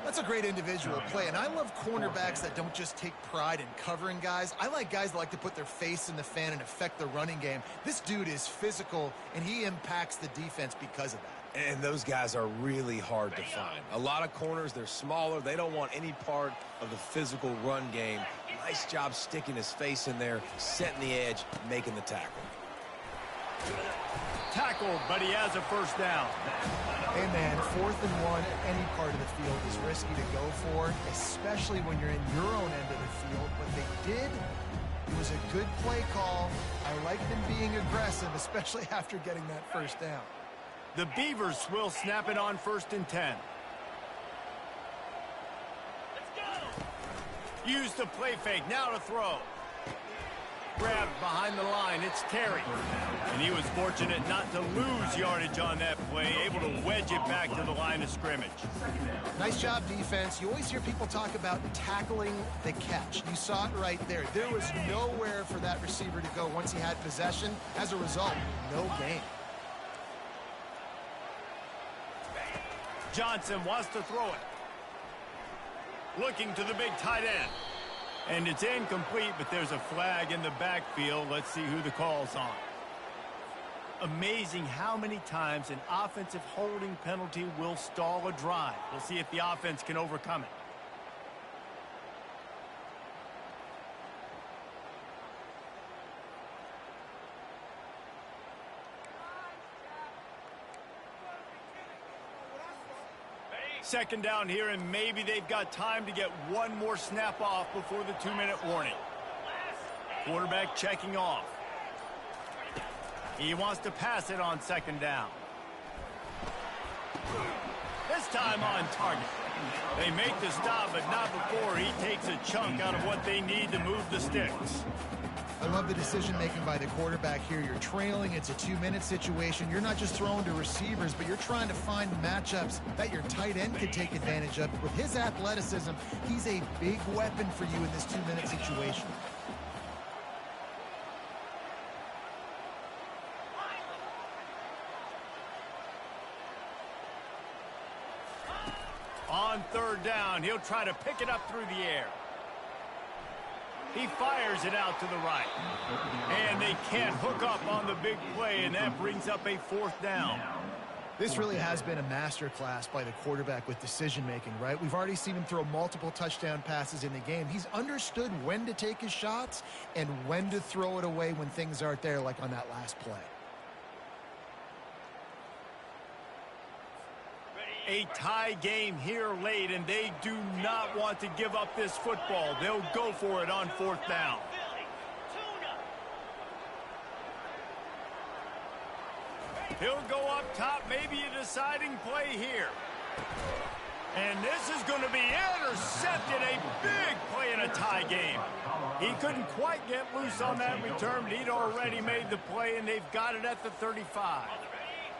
That's a great individual play, and I love cornerbacks that don't just take pride in covering guys. I like guys that like to put their face in the fan and affect the running game. This dude is physical, and he impacts the defense because of that. And those guys are really hard to find. A lot of corners, they're smaller. They don't want any part of the physical run game. Nice job sticking his face in there, setting the edge, making the tackle. Tackled, but he has a first down. Hey, man, 4th and 1 at any part of the field is risky to go for, especially when you're in your own end of the field. But they did. It was a good play call. I like them being aggressive, especially after getting that first down. The Beavers will snap it on 1st and 10. Let's go. Use the play fake. Now to throw. Grabbed behind the line. It's Terry. And he was fortunate not to lose yardage on that play, able to wedge it back to the line of scrimmage. Nice job, defense. You always hear people talk about tackling the catch. You saw it right there. There was nowhere for that receiver to go once he had possession. As a result, no gain. Johnson wants to throw it. Looking to the big tight end. And it's incomplete, but there's a flag in the backfield. Let's see who the call's on. Amazing how many times an offensive holding penalty will stall a drive. We'll see if the offense can overcome it. Second down here, and maybe they've got time to get one more snap off before the 2-minute warning. Quarterback checking off. He wants to pass it on second down. This time on target. They make the stop, but not before he takes a chunk out of what they need to move the sticks. I love the decision-making by the quarterback here. You're trailing. It's a 2-minute situation. You're not just throwing to receivers, but you're trying to find matchups that your tight end could take advantage of. With his athleticism, he's a big weapon for you in this 2-minute situation. On third down, he'll try to pick it up through the air. He fires it out to the right. And they can't hook up on the big play, and that brings up a fourth down. This really has been a masterclass by the quarterback with decision-making, right? We've already seen him throw multiple touchdown passes in the game. He's understood when to take his shots and when to throw it away when things aren't there, like on that last play. A tie game here late, and they do not want to give up this football. They'll go for it on fourth down. He'll go up top, maybe a deciding play here. And this is going to be intercepted, a big play in a tie game. He couldn't quite get loose on that return, but he'd already made the play, and they've got it at the 35.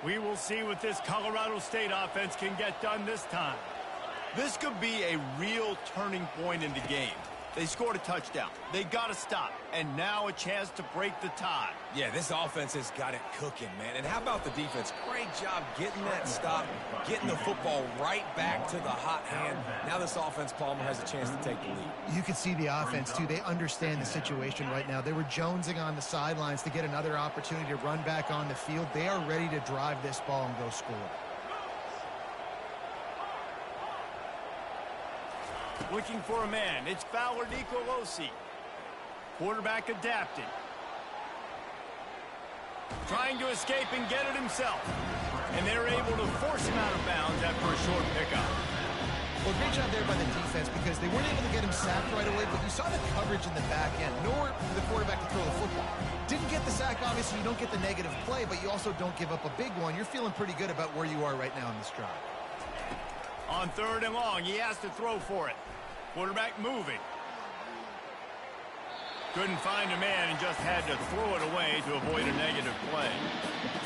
We will see what this Colorado State offense can get done this time. This could be a real turning point in the game. They scored a touchdown. They got to stop. And now a chance to break the tie. Yeah, this offense has got it cooking, man. And how about the defense? Great job getting that stop, getting the football right back to the hot hand. Now this offense, Palmer, has a chance to take the lead. You can see the offense, too. They understand the situation right now. They were jonesing on the sidelines to get another opportunity to run back on the field. They are ready to drive this ball and go score. Looking for a man. It's Fowler Nicolosi. Quarterback adapting. Trying to escape and get it himself. And they're able to force him out of bounds after a short pickup. Well, great job there by the defense because they weren't able to get him sacked right away, but you saw the coverage in the back end. Nowhere for the quarterback to throw the football. Didn't get the sack, obviously. You don't get the negative play, but you also don't give up a big one. You're feeling pretty good about where you are right now in this drive. On third and long, he has to throw for it. Quarterback moving. Couldn't find a man and just had to throw it away to avoid a negative play.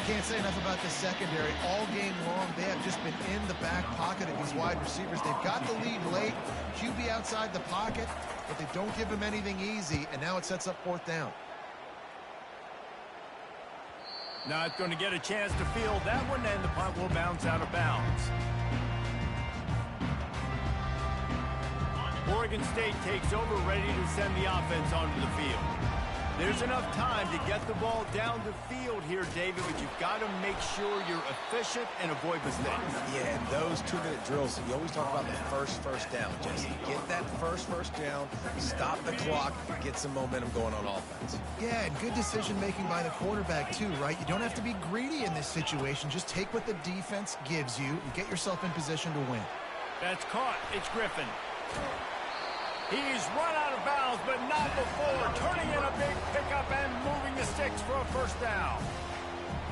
Can't say enough about the secondary. All game long, they have just been in the back pocket of these wide receivers. They've got the lead late. QB outside the pocket, but they don't give him anything easy, and now it sets up fourth down. Not going to get a chance to field that one, and the punt will bounce out of bounds. Oregon State takes over, ready to send the offense onto the field. There's enough time to get the ball down the field here, David, but you've got to make sure you're efficient and avoid mistakes. Yeah, and those 2-minute drills, you always talk about the first down, Jesse. Get that first down, stop the clock, get some momentum going on offense. Yeah, and good decision-making by the quarterback, too, right? You don't have to be greedy in this situation. Just take what the defense gives you and get yourself in position to win. That's caught. It's Griffin. He's run out of bounds, but not before turning in a big pickup and moving the sticks for a first down.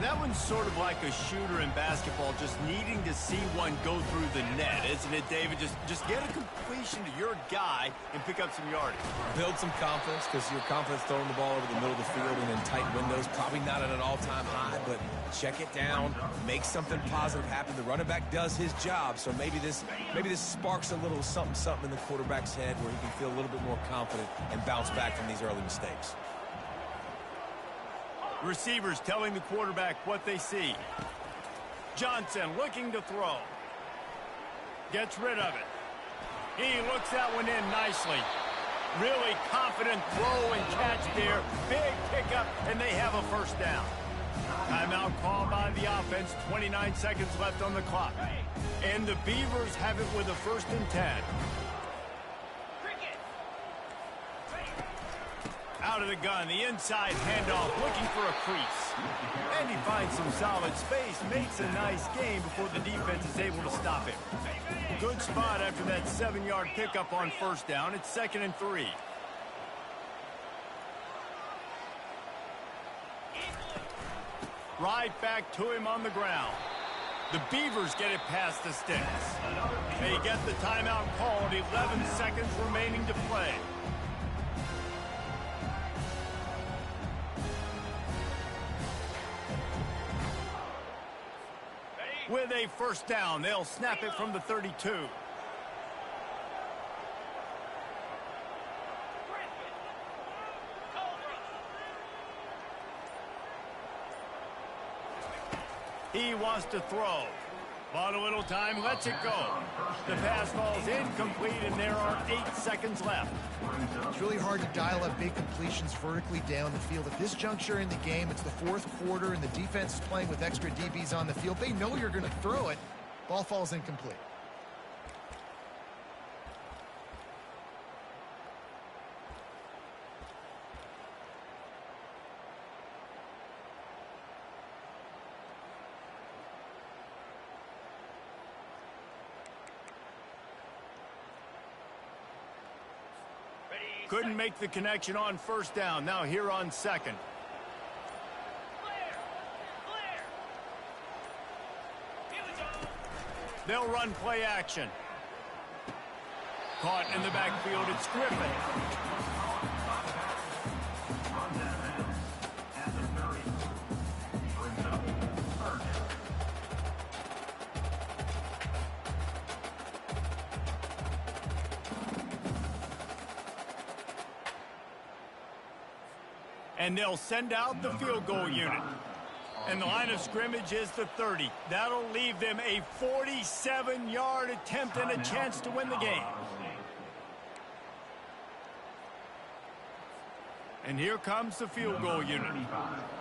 That one's sort of like a shooter in basketball, just needing to see one go through the net, isn't it, David? Just get a completion to your guy and pick up some yardage. Build some confidence, because your confidence throwing the ball over the middle of the field and in tight windows, probably not at an all-time high, but check it down, make something positive happen. The running back does his job, so maybe this sparks a little something in the quarterback's head where he can feel a little bit more confident and bounce back from these early mistakes. Receivers telling the quarterback what they see. Johnson looking to throw. Gets rid of it. He looks that one in nicely. Really confident throw and catch there. Big pickup, and they have a first down. Timeout called by the offense. 29 seconds left on the clock. And the Beavers have it with a 1st and 10. Out of the gun, the inside handoff, looking for a crease. And he finds some solid space, makes a nice game before the defense is able to stop him. Good spot after that 7-yard pickup on first down. It's 2nd and 3. Right back to him on the ground. The Beavers get it past the sticks. They get the timeout called, 11 seconds remaining to play. With a first down, they'll snap it from the 32. He wants to throw. Bought a little time, lets it go. The pass falls incomplete, and there are 8 seconds left. It's really hard to dial up big completions vertically down the field. At this juncture in the game, it's the fourth quarter, and the defense is playing with extra DBs on the field. They know you're going to throw it. Ball falls incomplete. Couldn't make the connection on first down. Now here on second. They'll run play action. Caught in the backfield, it's Griffin. And they'll send out the field goal unit. And the line of scrimmage is the 30. That'll leave them a 47-yard attempt and a chance to win the game. And here comes the field goal unit.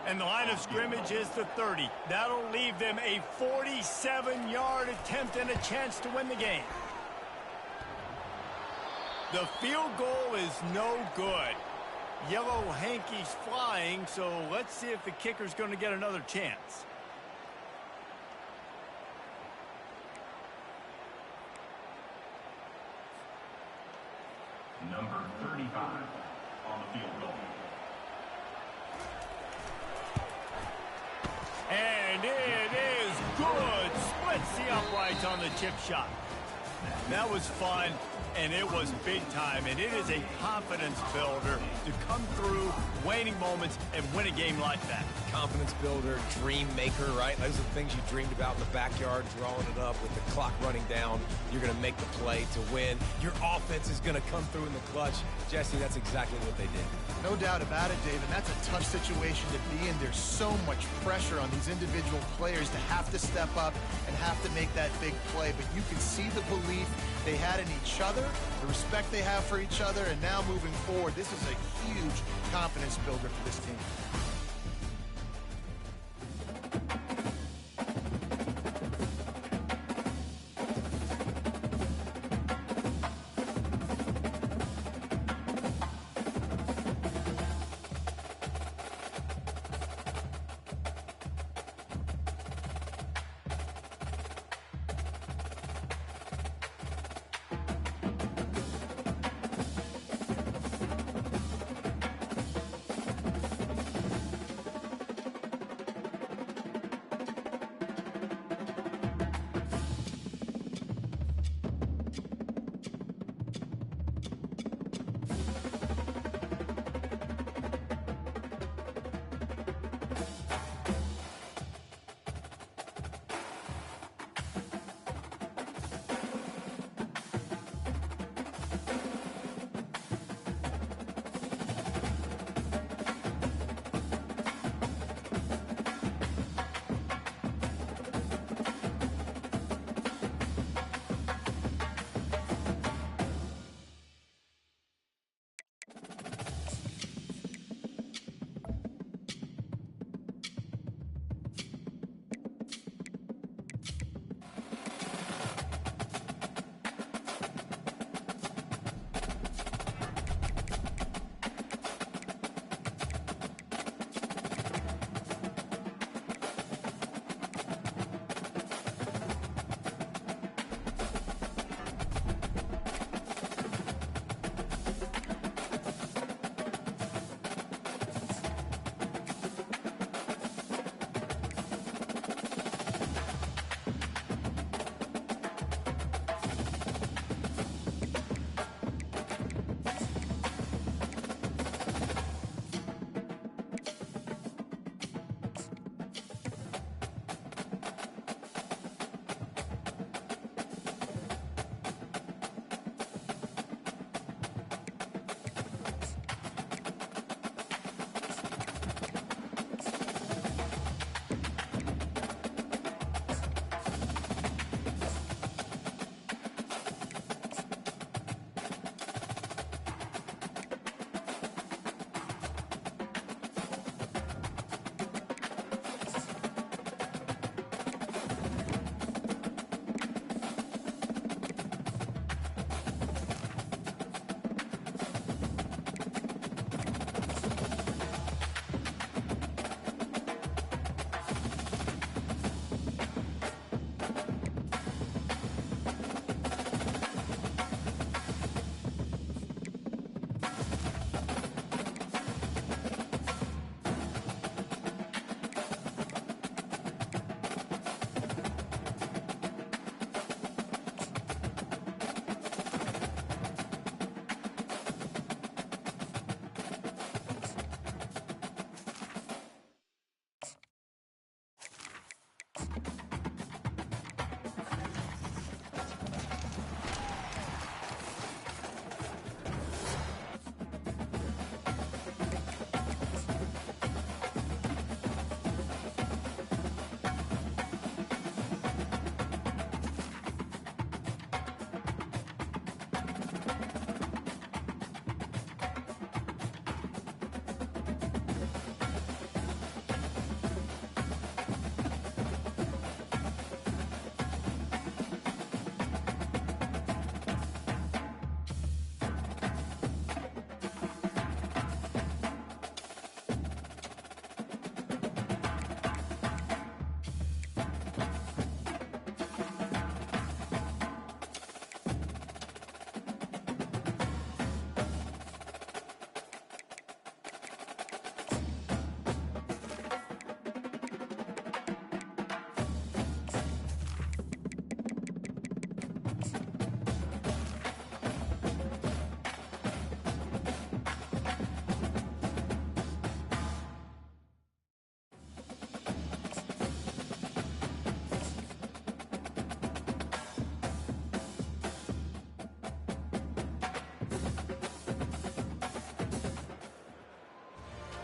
And the line of scrimmage is the 30. That'll leave them a 47-yard attempt and a chance to win the game. The field goal is no good. Yellow hankies flying, so let's see if the kicker's going to get another chance. Number 35 on the field goal. And it is good. Splits the uprights on the chip shot. That was fun, and it was big time, and it is a confidence builder to come through waning moments and win a game like that. Confidence builder, dream maker, right? Those are the things you dreamed about in the backyard, drawing it up with the clock running down. You're going to make the play to win. Your offense is going to come through in the clutch. Jesse, that's exactly what they did. No doubt about it, David. That's a tough situation to be in. There's so much pressure on these individual players to have to step up and have to make that big play. But you can see the belief they had in each other, the respect they have for each other, and now moving forward, this is a huge confidence builder for this team.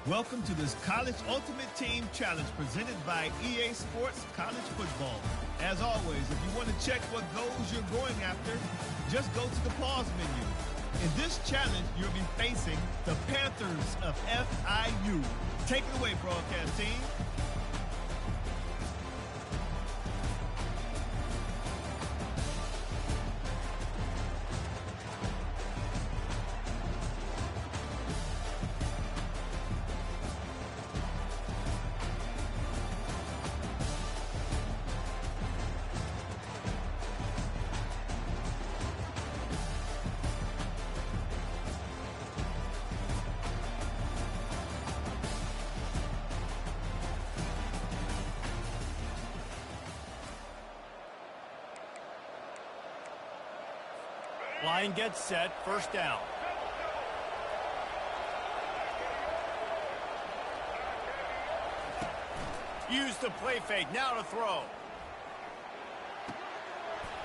Welcome to this College Ultimate Team Challenge presented by EA Sports College Football. As always, if you want to check what goals you're going after, just go to the pause menu. In this challenge, you'll be facing the Panthers of FIU. Take it away, broadcast team. Line gets set, first down. Use the play fake, now to throw.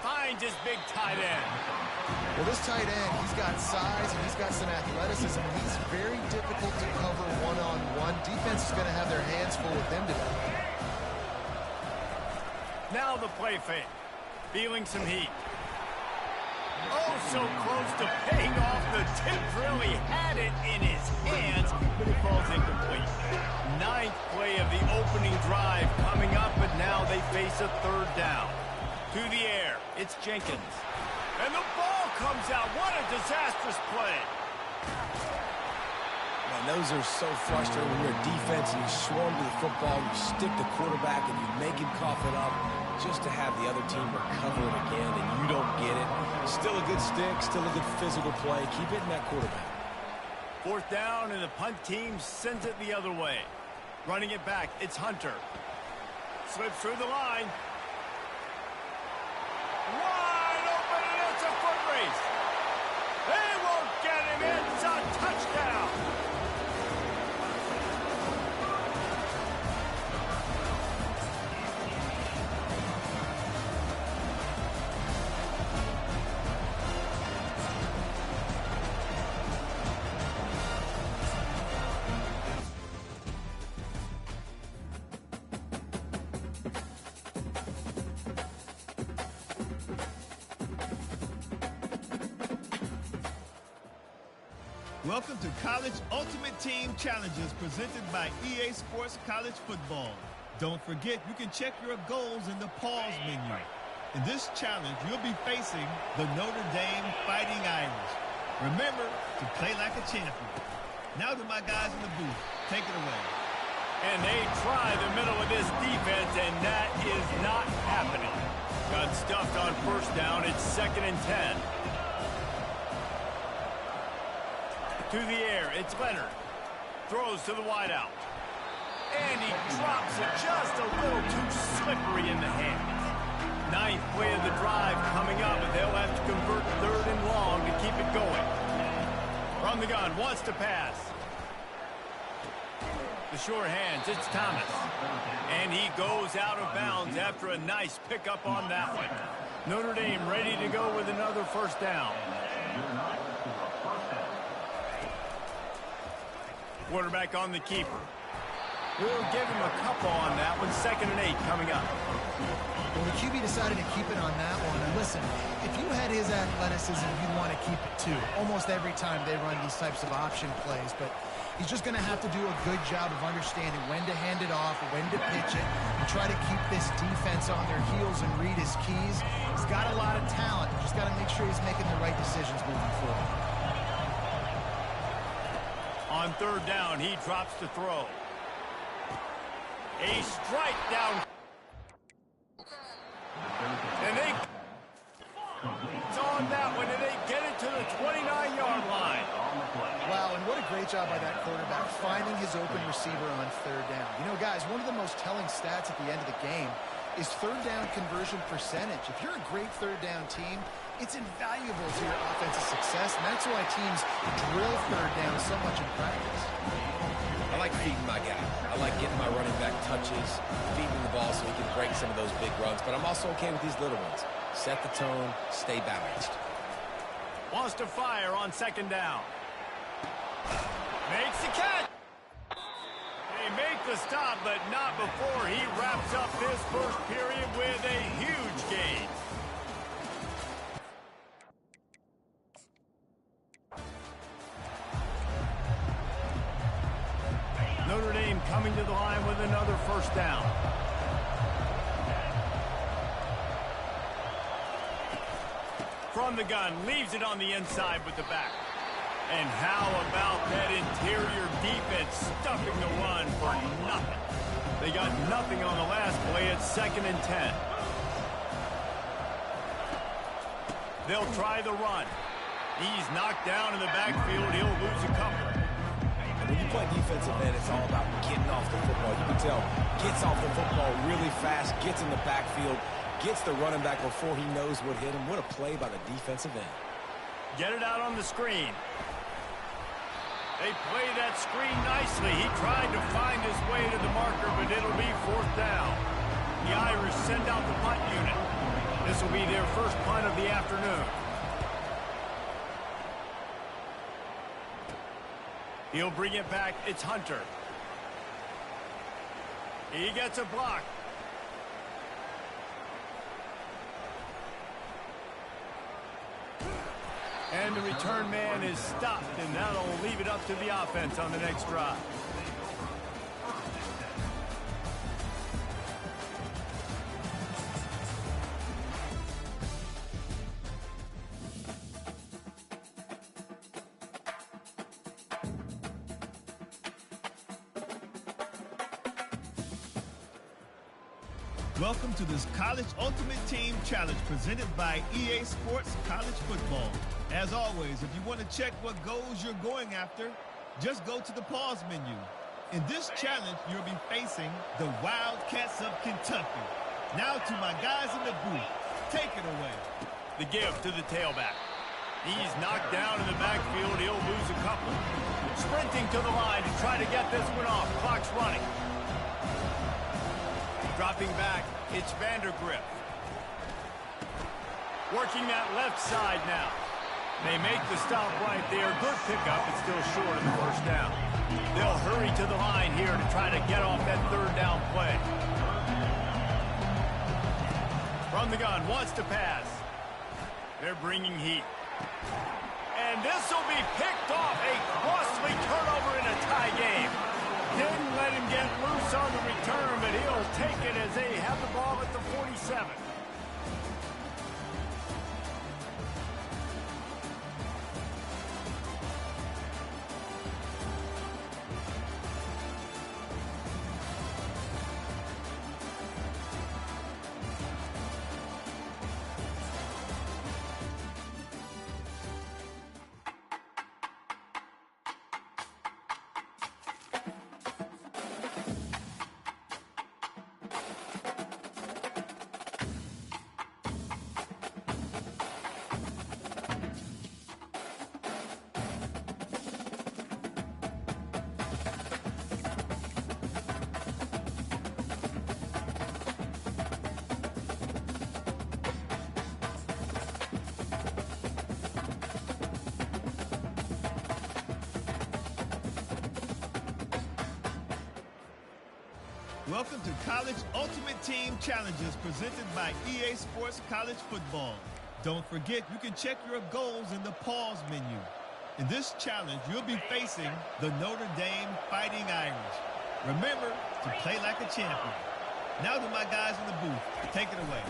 Finds his big tight end. Well, this tight end, he's got size and he's got some athleticism. He's very difficult to cover one-on-one. Defense is going to have their hands full with him today. Now the play fake. Feeling some heat. Oh, so close to paying off. The tip really had it in his hands, but it falls incomplete. Ninth play of the opening drive coming up, but now they face a third down. To the air, it's Jenkins. And the ball comes out. What a disastrous play. Man, those are so frustrating when you're a defense and you swarm to the football, you stick the quarterback, and you make him cough it up just to have the other team recover it again, and you don't get it. Still a good stick, still a good physical play. Keep hitting that quarterback. Fourth down, and the punt team sends it the other way. Running it back, it's Hunter. Slips through the line. Wide open, and it's a foot race. They won't get him. It's a touchdown. Welcome to College Ultimate Team Challenges presented by EA Sports College Football. Don't forget, you can check your goals in the pause menu. In this challenge, you'll be facing the Notre Dame Fighting Irish. Remember to play like a champion. Now to my guys in the booth. Take it away. And they try the middle of this defense, and that is not happening. Got stuffed on first down. It's 2nd and 10. To the air, it's Leonard. Throws to the wideout. And he drops it just a little too slippery in the hands. Ninth play of the drive coming up, and they'll have to convert 3rd and long to keep it going. From the gun, wants to pass. The sure hands, it's Thomas. And he goes out of bounds after a nice pickup on that one. Notre Dame ready to go with another first down. Quarterback on the keeper. We'll give him a couple on that one. 2nd and 8 coming up. Well, the QB decided to keep it on that one. And listen, if you had his athleticism, you'd want to keep it too. Almost every time they run these types of option plays. But he's just going to have to do a good job of understanding when to hand it off, when to pitch it, and try to keep this defense on their heels and read his keys. He's got a lot of talent. You just got to make sure he's making the right decisions moving forward. On 3rd down, he drops to throw. A strike down. And it's on that one, and they get it to the 29-yard line. Wow, and what a great job by that quarterback finding his open receiver on 3rd down. You know, guys, one of the most telling stats at the end of the game is 3rd down conversion percentage. If you're a great 3rd down team, it's invaluable to your offensive success, and that's why teams drill 3rd down so much in practice. I like feeding my guy. I like getting my running back touches, feeding the ball so he can break some of those big runs, but I'm also okay with these little ones. Set the tone, stay balanced. Wants to fire on 2nd down. Makes the catch. They make the stop, but not before he wraps up this first period with a huge gain. Notre Dame coming to the line with another first down. From the gun, leaves it on the inside with the back. And how about that interior defense stuffing the run for nothing? They got nothing on the last play. It's 2nd and 10. They'll try the run. He's knocked down in the backfield. He'll lose a couple. When you play defensive end, it's all about getting off the football. You can tell, gets off the football really fast, gets in the backfield, gets the running back before he knows what hit him. What a play by the defensive end. Get it out on the screen. They play that screen nicely. He tried to find his way to the marker, but it'll be 4th down. The Irish send out the punt unit. This will be their first punt of the afternoon. He'll bring it back. It's Hunter. He gets a block. And the return man is stopped, and that'll leave it up to the offense on the next drive. Welcome to this College Ultimate Team Challenge presented by EA Sports College Football. As always, if you want to check what goals you're going after, just go to the pause menu. In this challenge, you'll be facing the Wildcats of Kentucky. Now to my guys in the booth. Take it away. The give to the tailback. He's knocked down in the backfield. He'll lose a couple. Sprinting to the line to try to get this one off. Clock's running. Dropping back, it's Vandergrift. Working that left side now. They make the stop right there. Good pickup, but still short of the first down. They'll hurry to the line here to try to get off that 3rd down play. From the gun, wants to pass. They're bringing heat. And this will be picked off. A costly turnover in a tie game. Didn't let him get loose on the return, but he'll take it as they have the ball at the 47. Welcome to College Ultimate Team Challenges presented by EA Sports College Football. Don't forget, you can check your goals in the pause menu. In this challenge, you'll be facing the Notre Dame Fighting Irish. Remember to play like a champion. Now to my guys in the booth. Take it away.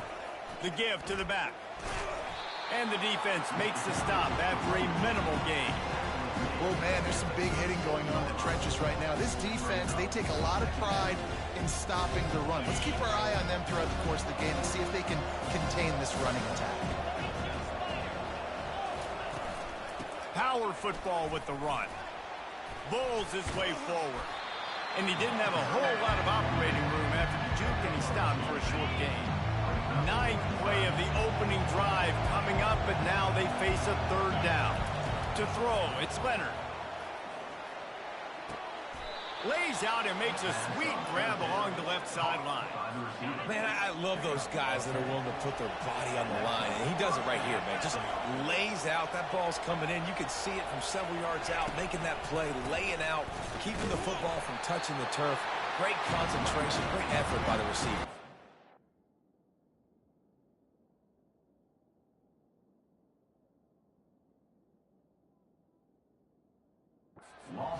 The give to the back. And the defense makes the stop after a minimal gain. Oh, man, there's some big hitting going on in the trenches right now. This defense, they take a lot of pride in stopping the run. Let's keep our eye on them throughout the course of the game and see if they can contain this running attack. Power football with the run. Bowls his way forward. And he didn't have a whole lot of operating room after the juke, and he stopped for a short gain. Ninth play of the opening drive coming up, but now they face a third down. To throw, it's Leonard. Lays out and makes a sweet grab along the left sideline. Man, I love those guys that are willing to put their body on the line. And he does it right here, man. Just lays out. That ball's coming in. You can see it from several yards out, making that play, laying out, keeping the football from touching the turf. Great concentration, great effort by the receiver.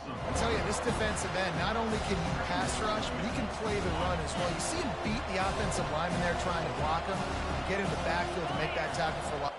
I tell you, this defensive end, not only can he pass rush, but he can play the run as well. You see him beat the offensive lineman there trying to block him, get in the backfield to make that tackle for a lot.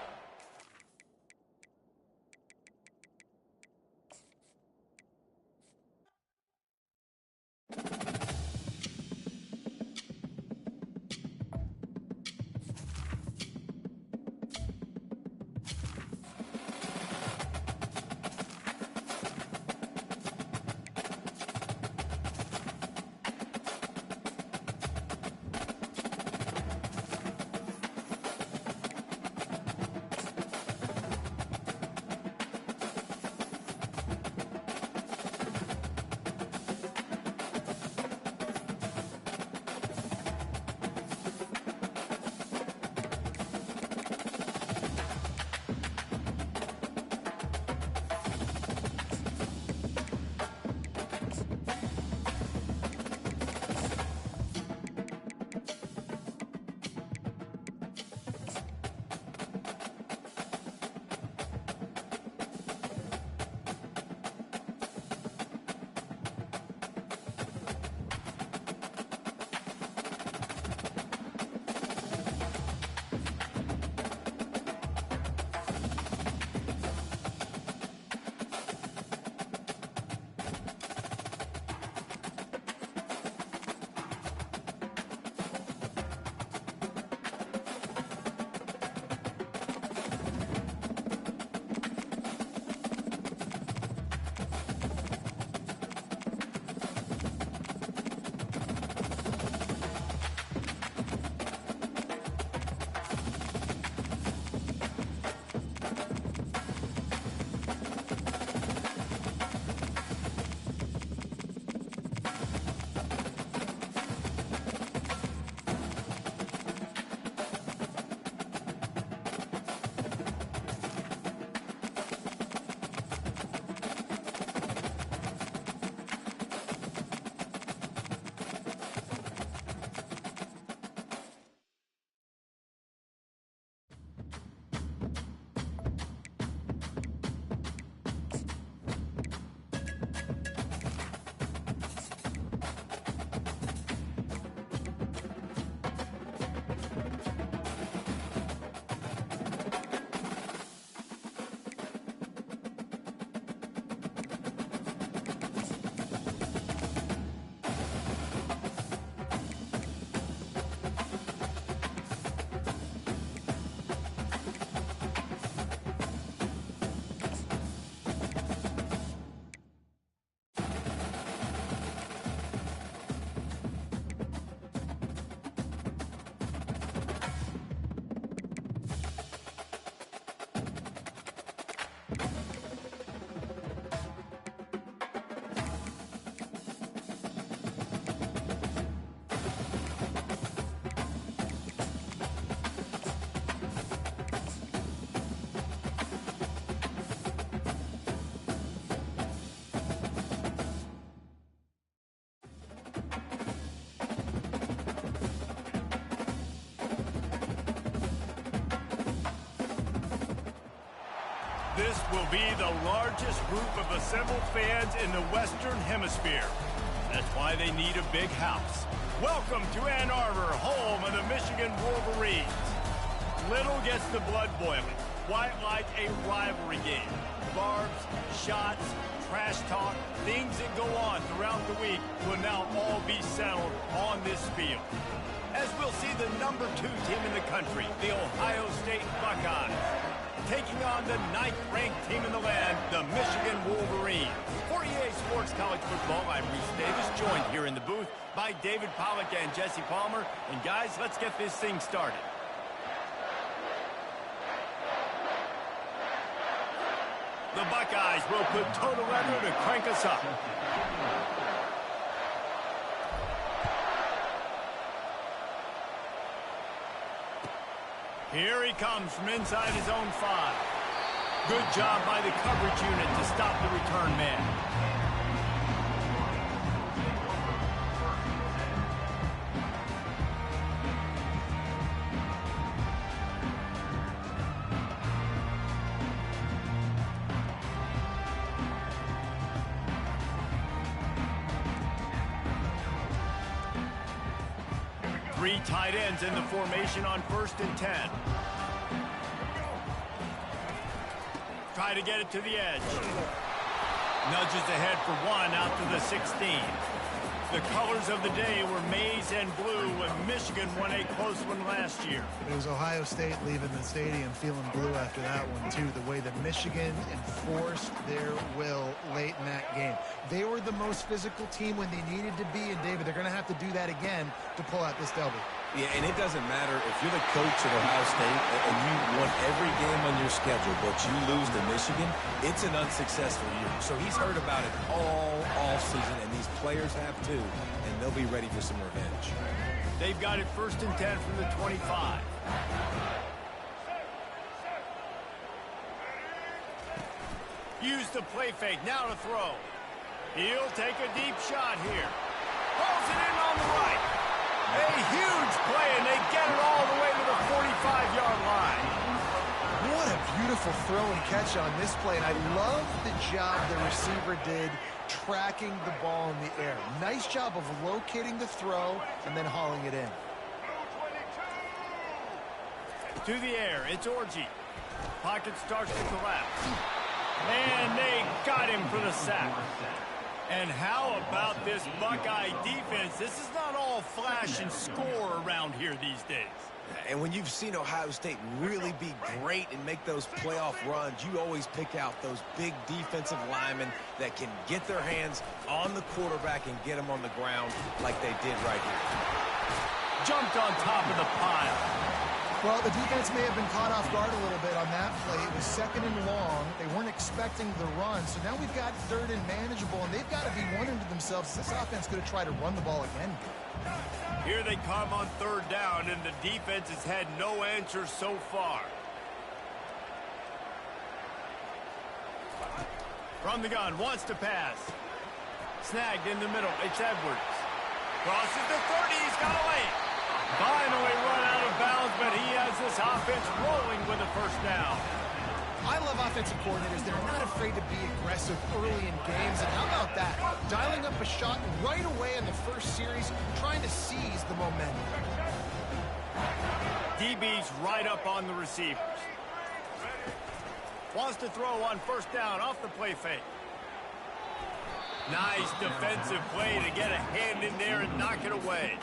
will be the largest group of assembled fans in the Western Hemisphere. That's why they need a big house. Welcome to Ann Arbor, home of the Michigan Wolverines. Little gets the blood boiling. Quite like a rivalry game. Barbs, shots, trash talk, things that go on throughout the week will now all be settled on this field. As we'll see the number 2 team in the country, the Ohio State Buckeyes, taking on the 9th-ranked team in the land, the Michigan Wolverines. For EA Sports College Football, I'm Reese Davis, joined here in the booth by David Pollack and Jesse Palmer. And guys, let's get this thing started. The Buckeyes will put total leather to crank us up. Here he comes from inside his own 5. Good job by the coverage unit to stop the return man. Three tight ends in the formation on 1st and 10. Try to get it to the edge. Nudges ahead for 1 out to the 16. The colors of the day were maize and blue when Michigan won a close one last year. It was Ohio State leaving the stadium feeling blue after that one, too. The way that Michigan enforced their will late in that game. They were the most physical team when they needed to be, and David, they're going to have to do that again to pull out this W. Yeah, and it doesn't matter if you're the coach at Ohio State and you won every game on your schedule, but you lose to Michigan, it's an unsuccessful year. So he's heard about it all season, and these players have too, and they'll be ready for some revenge. They've got it 1st and 10 from the 25. Use the play fake, now to throw. He'll take a deep shot here. Pulls it in on the right. A huge play, and they get it all the way to the 45-yard line. What a beautiful throw and catch on this play, and I love the job the receiver did tracking the ball in the air. Nice job of locating the throw and then hauling it in. To the air, it's Orji. Pocket starts to collapse. And they got him for the sack. And how about this Buckeye defense? This is not all flash and score around here these days. And when you've seen Ohio State really be great and make those playoff runs, you always pick out those big defensive linemen that can get their hands on the quarterback and get him on the ground like they did right here. Jumped on top of the pile. Well, the defense may have been caught off guard a little bit on that play. It was 2nd and long. They weren't expecting the run. So now we've got 3rd and manageable, and they've got to be wondering to themselves, is this offense going to try to run the ball again? Here they come on 3rd down, and the defense has had no answer so far. From the gun, wants to pass. Snagged in the middle, it's Edwards. Crosses the 30, he's got away. Finally run out of bounds, but he has this offense rolling with a 1st down. I love offensive coordinators. They're not afraid to be aggressive early in games. And how about that? Dialing up a shot right away in the first series, trying to seize the momentum. DB's right up on the receivers. Wants to throw on 1st down off the play fake. Nice defensive play to get a hand in there and knock it away.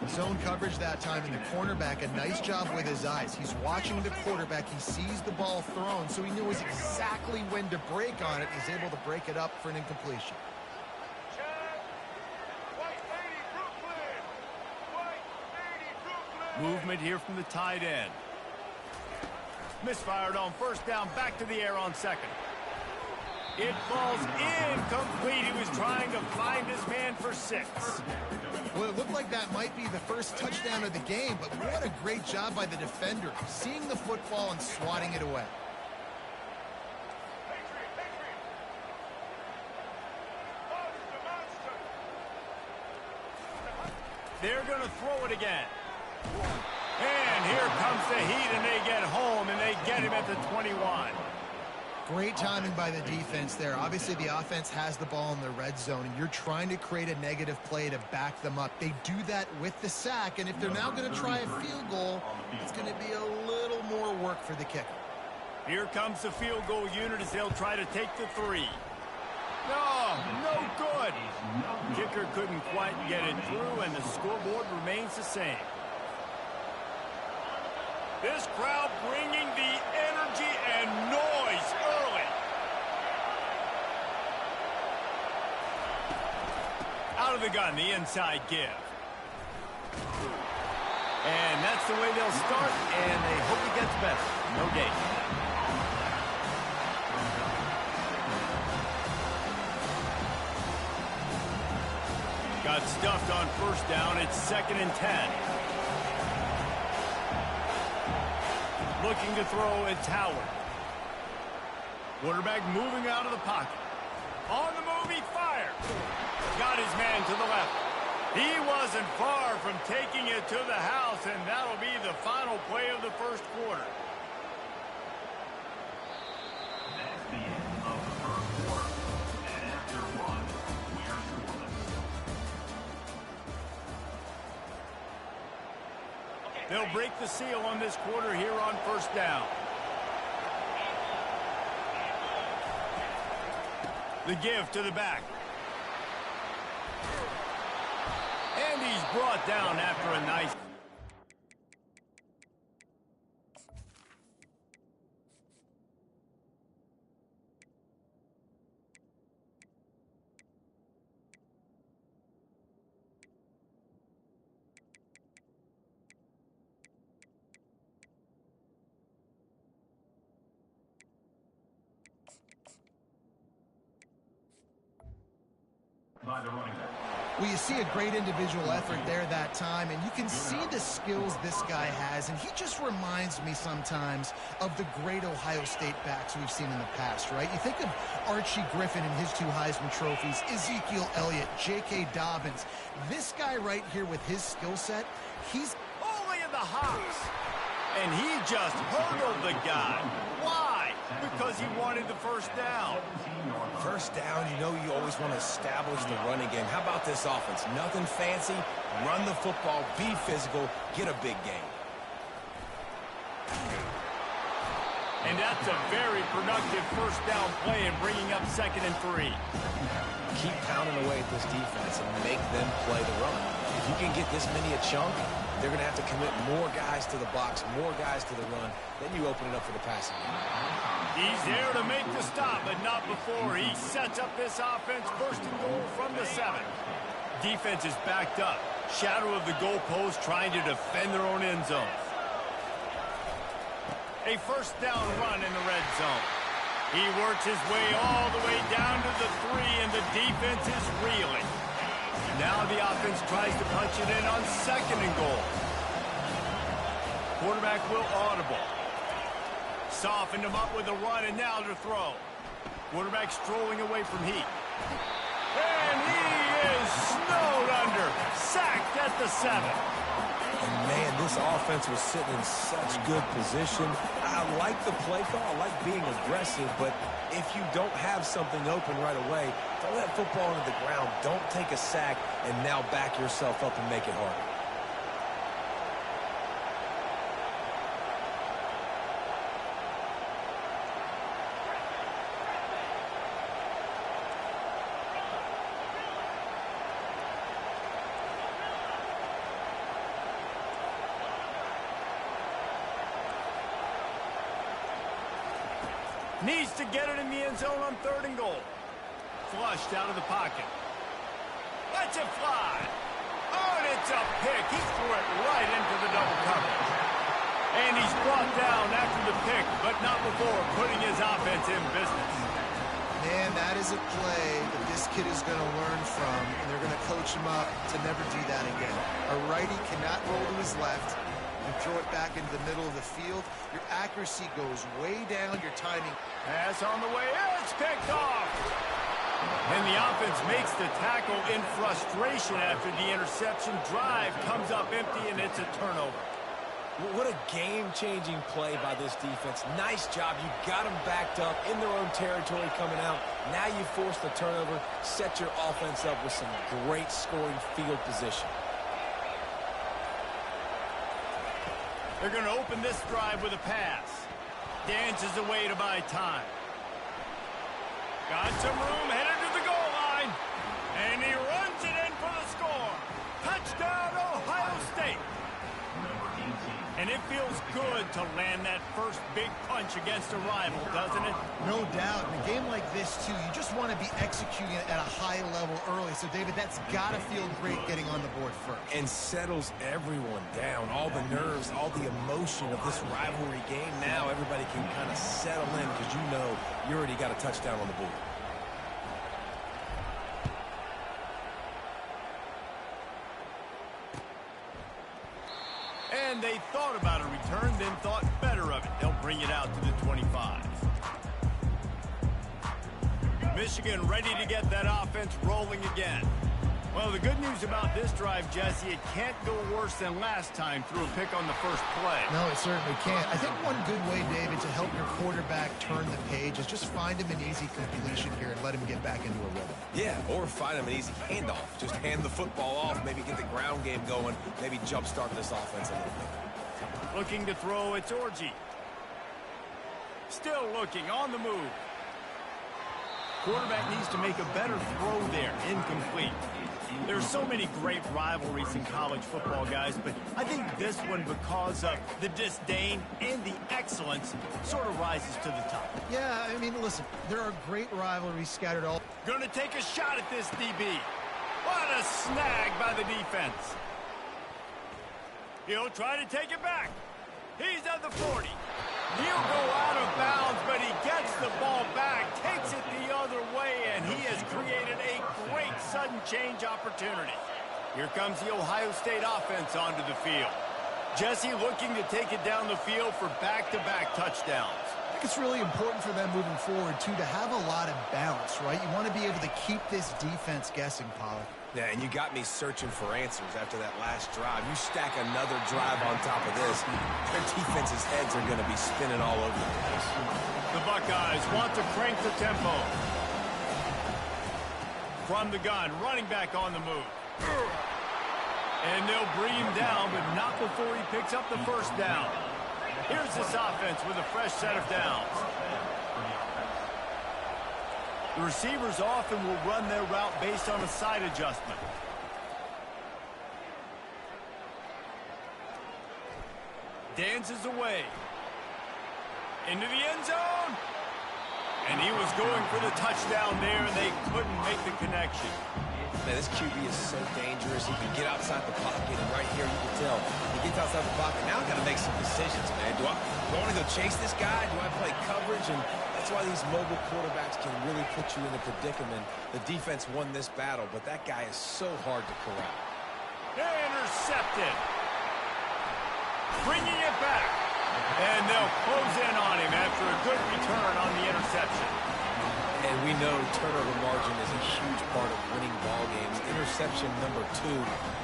Zone coverage that time, and the cornerback, a nice job with his eyes. He's watching the quarterback. He sees the ball thrown, so he knows exactly when to break on it. He's able to break it up for an incompletion. Movement here from the tight end. Misfired on 1st down, back to the air on 2nd. It falls incomplete. He was trying to find his man for 6. Well, it looked like that might be the first touchdown of the game, but what a great job by the defender, seeing the football and swatting it away. They're going to throw it again. And here comes the heat, and they get home, and they get him at the 21. Great timing by the defense there. Obviously, the offense has the ball in the red zone, and you're trying to create a negative play to back them up. They do that with the sack, and if they're now going to try a field goal, it's going to be a little more work for the kicker. Here comes the field goal unit as they'll try to take the 3. No good. Kicker couldn't quite get it through, and the scoreboard remains the same. This crowd bringing the energy and noise early. Out of the gun, the inside give. And that's the way they'll start, and they hope it gets better. No gain. Got stuffed on first down. It's 2nd and 10. Looking to throw, it's Howard. Quarterback moving out of the pocket. On the move, he fires. Got his man to the left. He wasn't far from taking it to the house, and that'll be the final play of the first quarter. That's the end of the first quarter. And after one, we're scoreless. They'll break the seal on this quarter here on first down. The give to the back. And he's brought down after a nice... By the running back. Well, you see a great individual effort there that time, and you can see the skills this guy has, and he just reminds me sometimes of the great Ohio State backs we've seen in the past, right? You think of Archie Griffin and his 2 Heisman trophies, Ezekiel Elliott, J.K. Dobbins. This guy right here with his skill set, he's only in the house. And he just hurdled the guy. Why? Because he wanted the first down. First down, you know you always want to establish the running game. How about this offense? Nothing fancy. Run the football, be physical, get a big gain. And that's a very productive first down play and bringing up 2nd and 3. Keep pounding away at this defense and make them play the run. If you can get this many a chunk, they're going to have to commit more guys to the box, more guys to the run. Then you open it up for the passing game. He's there to make the stop, but not before. He sets up this offense, 1st and goal from the 7. Defense is backed up. Shadow of the goalpost trying to defend their own end zone. A first down run in the red zone. He works his way all the way down to the 3, and the defense is reeling. Now the offense tries to punch it in on 2nd and goal. Quarterback will audible. Softened him up with a run, and now to throw. Quarterback strolling away from Heat. And he is snowed under. Sacked at the 7. And man, this offense was sitting in such good position. I like the play call. I like being aggressive, but if you don't have something open right away, throw that football into the ground. Don't take a sack and now back yourself up and make it hard. Needs to get it in the end zone on 3rd and goal. Flushed out of the pocket. Lets it fly. Oh, and it's a pick. He threw it right into the double coverage. And he's brought down after the pick, but not before putting his offense in business. Man, that is a play that this kid is going to learn from, and they're going to coach him up to never do that again. A righty cannot roll to his left and throw it back into the middle of the field. Your accuracy goes way down, your timing. Pass on the way, it's picked off. And the offense makes the tackle in frustration after the interception. Drive comes up empty, and it's a turnover. What a game-changing play by this defense. Nice job. You got them backed up in their own territory coming out. Now you force the turnover, set your offense up with some great scoring field position. They're going to open this drive with a pass. Dances away to buy time. Got some room, headed to the goal line. And he runs it in for the score. Touchdown, Ohio State. And it feels good to land that first big punch against a rival, doesn't it? No doubt. In a game like this, too, you just want to be executing it at a high level early. So, David, that's got to feel great getting on the board first. And settles everyone down. All the nerves, all the emotion of this rivalry game. Now everybody can kind of settle in because you know you already got a touchdown on the board. And they thought about a return, then thought better of it. They'll bring it out to the 25. Michigan ready to get that offense rolling again. Well, the good news about this drive, Jesse, it can't go worse than last time through a pick on the first play. No, it certainly can't. I think one good way, David, to help your quarterback turn the page is just find him an easy completion here and let him get back into a rhythm. Yeah, or find him an easy handoff. Just hand the football off, maybe get the ground game going, maybe jumpstart this offense a little bit. Looking to throw, it's Orji. Still looking, on the move. Quarterback needs to make a better throw there, incomplete. There's so many great rivalries in college football, guys, but I think this one, because of the disdain and the excellence, sort of rises to the top. Yeah, I mean, listen, there are great rivalries scattered all... Gonna take a shot at this DB. What a snag by the defense. He'll try to take it back. He's at the 40. He'll go out of bounds, but he gets the ball back, takes it the other way, and he has created a great sudden change opportunity. Here comes the Ohio State offense onto the field. Jesse looking to take it down the field for back-to-back touchdowns. I think it's really important for them moving forward, too, to have a lot of balance, right? You want to be able to keep this defense guessing, Pollard. Yeah, and you got me searching for answers after that last drive. You stack another drive on top of this, their defense's heads are going to be spinning all over the place. The Buckeyes want to crank the tempo. From the gun, running back on the move. And they'll bring him down, but not before he picks up the first down. Here's this offense with a fresh set of downs. The receivers often will run their route based on a side adjustment. Dances away. Into the end zone. And he was going for the touchdown there, and they couldn't make the connection. Man, this QB is so dangerous. He can get outside the pocket, and right here you can tell he gets outside the pocket. Now I got to make some decisions, man. Do I want to go chase this guy? Do I play coverage? And that's why these mobile quarterbacks can really put you in a predicament. The defense won this battle, but that guy is so hard to corral. Intercepted. Bringing it back. And they'll close in on him after a good return on the interception. And we know turnover margin is a huge part of winning ball games. Interception number 2.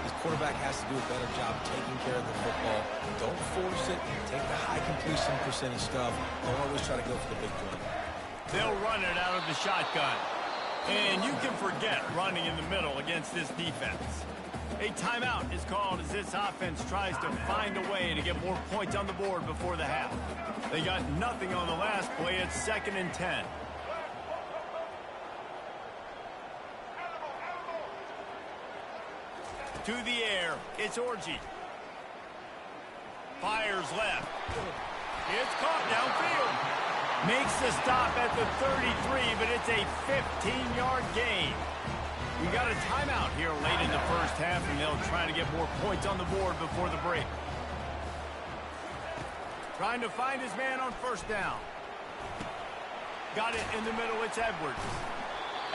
This quarterback has to do a better job taking care of the football. Don't force it. Take the high completion percentage stuff. Don't always try to go for the big play. They'll run it out of the shotgun. And you can forget running in the middle against this defense. A timeout is called as this offense tries to find a way to get more points on the board before the half. They got nothing on the last play. It's 2nd and 10. To the air, it's Orji. Fires left. It's caught downfield. Makes the stop at the 33, but it's a 15-yard gain. We got a timeout here late in the first half, and they'll try to get more points on the board before the break. Trying to find his man on first down. Got it in the middle, it's Edwards.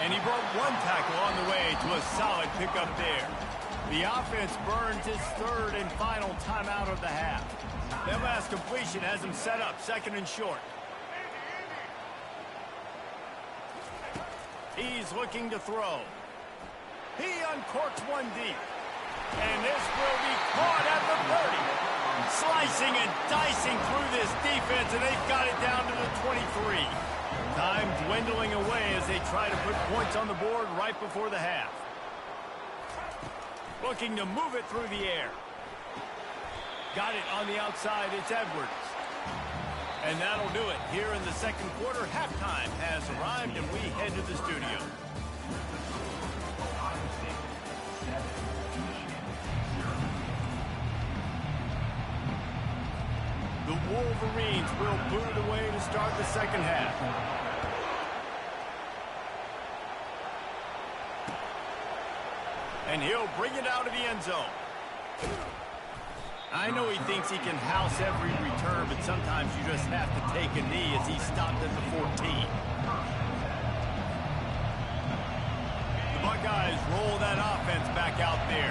And he broke one tackle on the way to a solid pickup there. The offense burns his 3rd and final timeout of the half. That last completion has him set up 2nd and short. He's looking to throw. He uncorks one deep. And this will be caught at the 30. Slicing and dicing through this defense, and they've got it down to the 23. Time dwindling away as they try to put points on the board right before the half. Looking to move it through the air. Got it on the outside. It's Edwards. And that'll do it here in the second quarter. Halftime has arrived, and we head to the studio. The Wolverines will boot it away to start the second half. And he'll bring it out of the end zone. I know he thinks he can house every return, but sometimes you just have to take a knee as he stopped at the 14. The Buckeyes roll that offense back out there.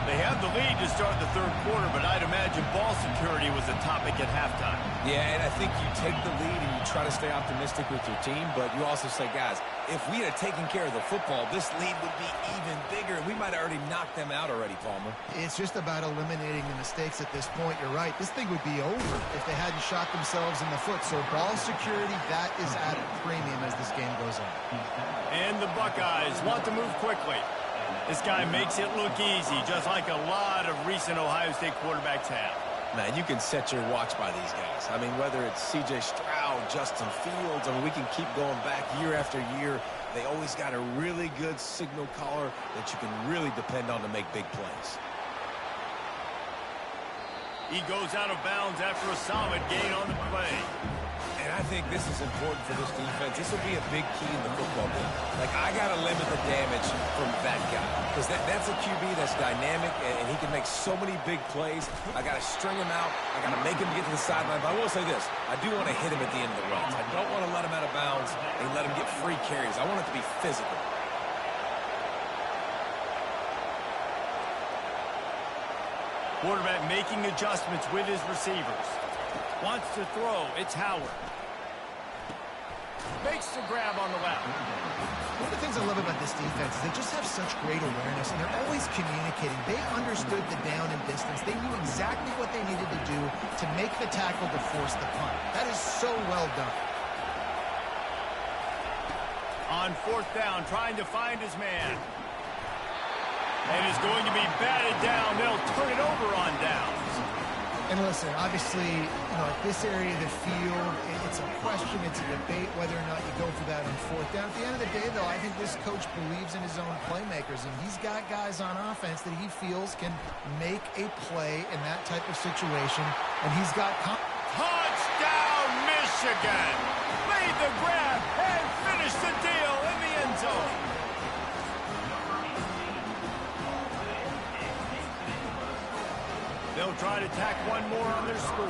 They have the lead to start the third quarter, but I'd imagine ball security was a topic at halftime. Yeah, and I think you take the lead and you try to stay optimistic with your team, but you also say, guys, if we had taken care of the football, this lead would be even bigger, and we might have already knocked them out already, Palmer. It's just about eliminating the mistakes at this point. You're right. This thing would be over if they hadn't shot themselves in the foot. So ball security, that is at a premium as this game goes on. And the Buckeyes want to move quickly. This guy makes it look easy, just like a lot of recent Ohio State quarterbacks have. Man, you can set your watch by these guys. I mean, whether it's C.J. Stroud, Justin Fields, I mean, we can keep going back year after year. They always got a really good signal caller that you can really depend on to make big plays. He goes out of bounds after a solid gain on the play. And I think this is important for this defense. This will be a big key in the football game. Like, I got to limit the damage from that guy. Because that's a QB that's dynamic, and he can make so many big plays. I got to string him out. I got to make him get to the sideline. But I will say this. I do want to hit him at the end of the runs. I don't want to let him out of bounds and let him get free carries. I want it to be physical. Quarterback making adjustments with his receivers. Wants to throw. It's Howard. Makes the grab on the left. One of the things I love about this defense is they just have such great awareness, and they're always communicating. They understood the down and distance. They knew exactly what they needed to do to make the tackle to force the punt. That is so well done. On fourth down, trying to find his man. And is going to be batted down. They'll turn it over on downs. And listen, obviously, at this area of the field, it's a question, it's a debate whether or not you go for that on fourth down. At the end of the day, though, I think this coach believes in his own playmakers, and he's got guys on offense that he feels can make a play in that type of situation, and he's got... Touchdown, Michigan! Made the grab and finished the deal in the end zone. They'll try to tack one more on their score.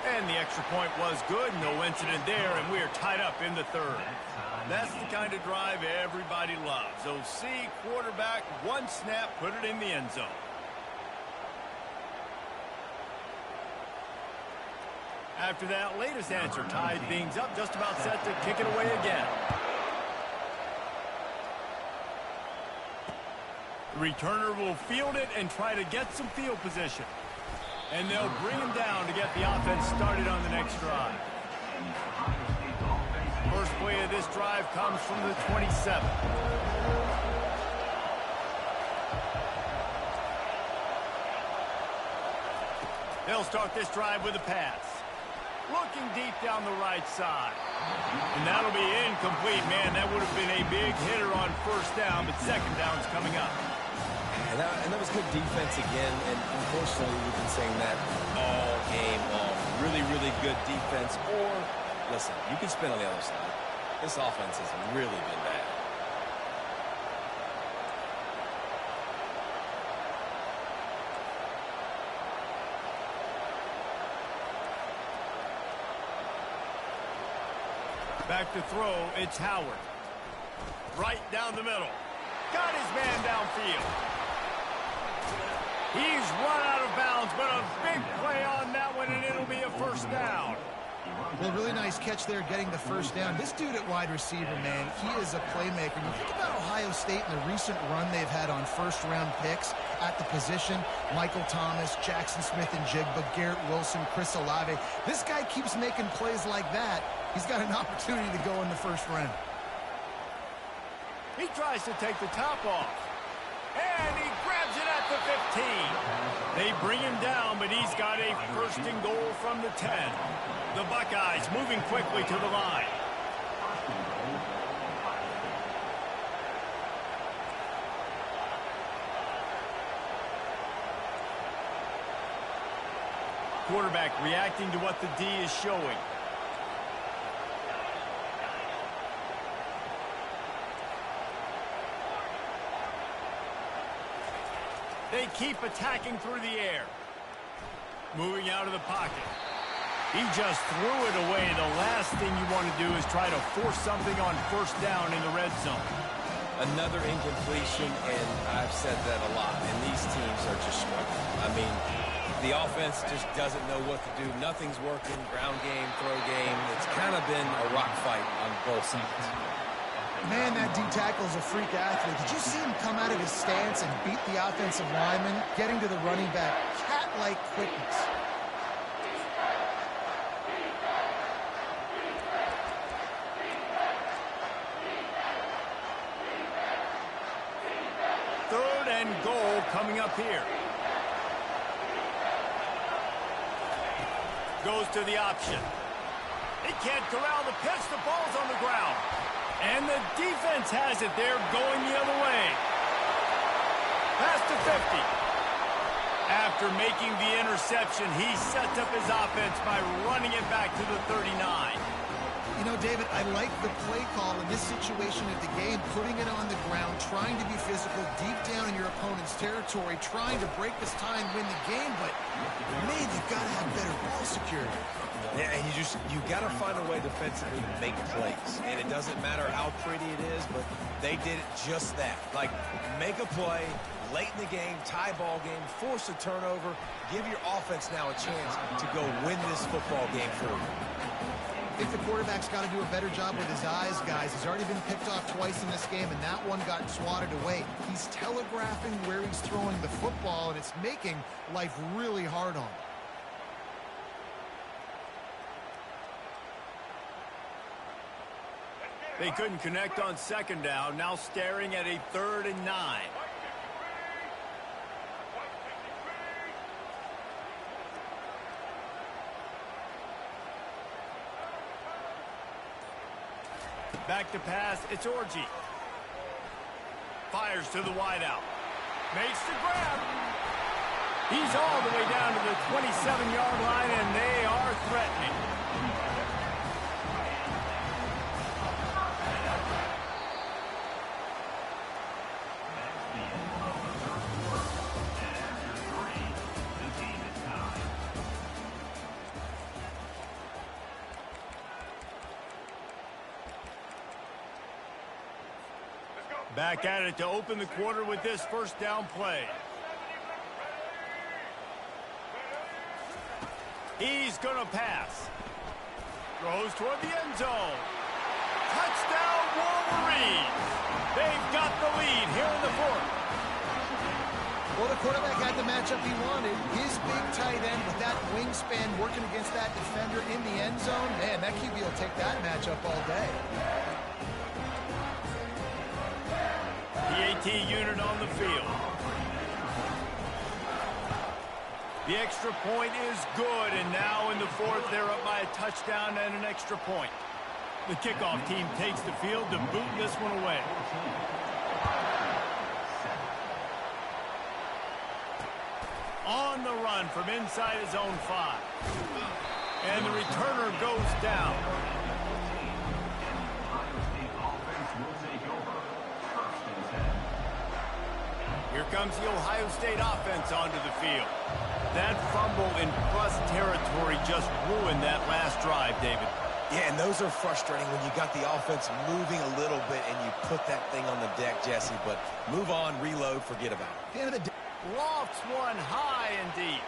And the extra point was good. No incident there, and we are tied up in the third. That's the kind of drive everybody loves. OC, quarterback, one snap, put it in the end zone. After that latest answer, tied things up, just about set to kick it away again. The returner will field it and try to get some field position. And they'll bring him down to get the offense started on the next drive. First play of this drive comes from the 27. They'll start this drive with a pass. Looking deep down the right side. And that'll be incomplete. Man, that would have been a big hitter on first down, but second down's coming up. And that was good defense again, and unfortunately we've been saying that all game long. Really, really good defense. Or, listen, you can spin on the other side. This offense has really been bad. Back to throw, it's Howard. Right down the middle. Got his man downfield. He's run out of bounds, but a big play on that one, and it'll be a first down. Well, really nice catch there getting the first down. This dude at wide receiver, man, he is a playmaker. You think about Ohio State and the recent run they've had on first-round picks at the position. Michael Thomas, Jackson Smith and Jigba, Garrett Wilson, Chris Olave. This guy keeps making plays like that. He's got an opportunity to go in the first round. He tries to take the top off. And he grabs it at the 15. They bring him down, but he's got a first and goal from the 10. The Buckeyes moving quickly to the line. Quarterback reacting to what the D is showing. They keep attacking through the air. Moving out of the pocket. He just threw it away. The last thing you want to do is try to force something on first down in the red zone. Another incompletion, and I've said that a lot, and these teams are just struggling. I mean, the offense just doesn't know what to do. Nothing's working. Ground game, throw game. It's kind of been a rock fight on both sides. Man, that D-tackle's a freak athlete. Did you see him come out of his stance and beat the offensive lineman, getting to the running back? Cat-like quickness. Third and goal coming up here. Goes to the option. He can't corral the pitch. The ball's on the ground. And the defense has it. They're going the other way. Past the 50. After making the interception, he sets up his offense by running it back to the 39. You know, David, I like the play call in this situation of the game, putting it on the ground, trying to be physical deep down in your opponent's territory, trying to break this tie and win the game, but, man, you've got to have better ball security. Yeah, and you got to find a way defensively to make plays. And it doesn't matter how pretty it is, but they did it just that. Like, make a play late in the game, tie ball game, force a turnover, give your offense now a chance to go win this football game for you. I think the quarterback's got to do a better job with his eyes, guys. He's already been picked off twice in this game, and that one got swatted away. He's telegraphing where he's throwing the football, and it's making life really hard on him. They couldn't connect on second down. Now staring at a 3rd and 9. Back to pass. It's Orji. Fires to the wideout. Makes the grab. He's all the way down to the 27-yard line, and they are threatening. Back at it to open the quarter with this first down play. He's going to pass. Throws toward the end zone. Touchdown, Wolverines. They've got the lead here in the 4th. Well, the quarterback had the matchup he wanted. His big tight end with that wingspan working against that defender in the end zone. Man, that QB will take that matchup all day. The AT unit on the field. The extra point is good, and now in the 4th, they're up by a touchdown and an extra point. The kickoff team takes the field to boot this one away. On the run from inside his own 5. And the returner goes down. Here comes the Ohio State offense onto the field. That fumble in plus territory just ruined that last drive, David. Yeah, and those are frustrating when you got the offense moving a little bit and you put that thing on the deck, Jesse. But move on, reload, forget about it. At the end of the day, Lofts one high and deep.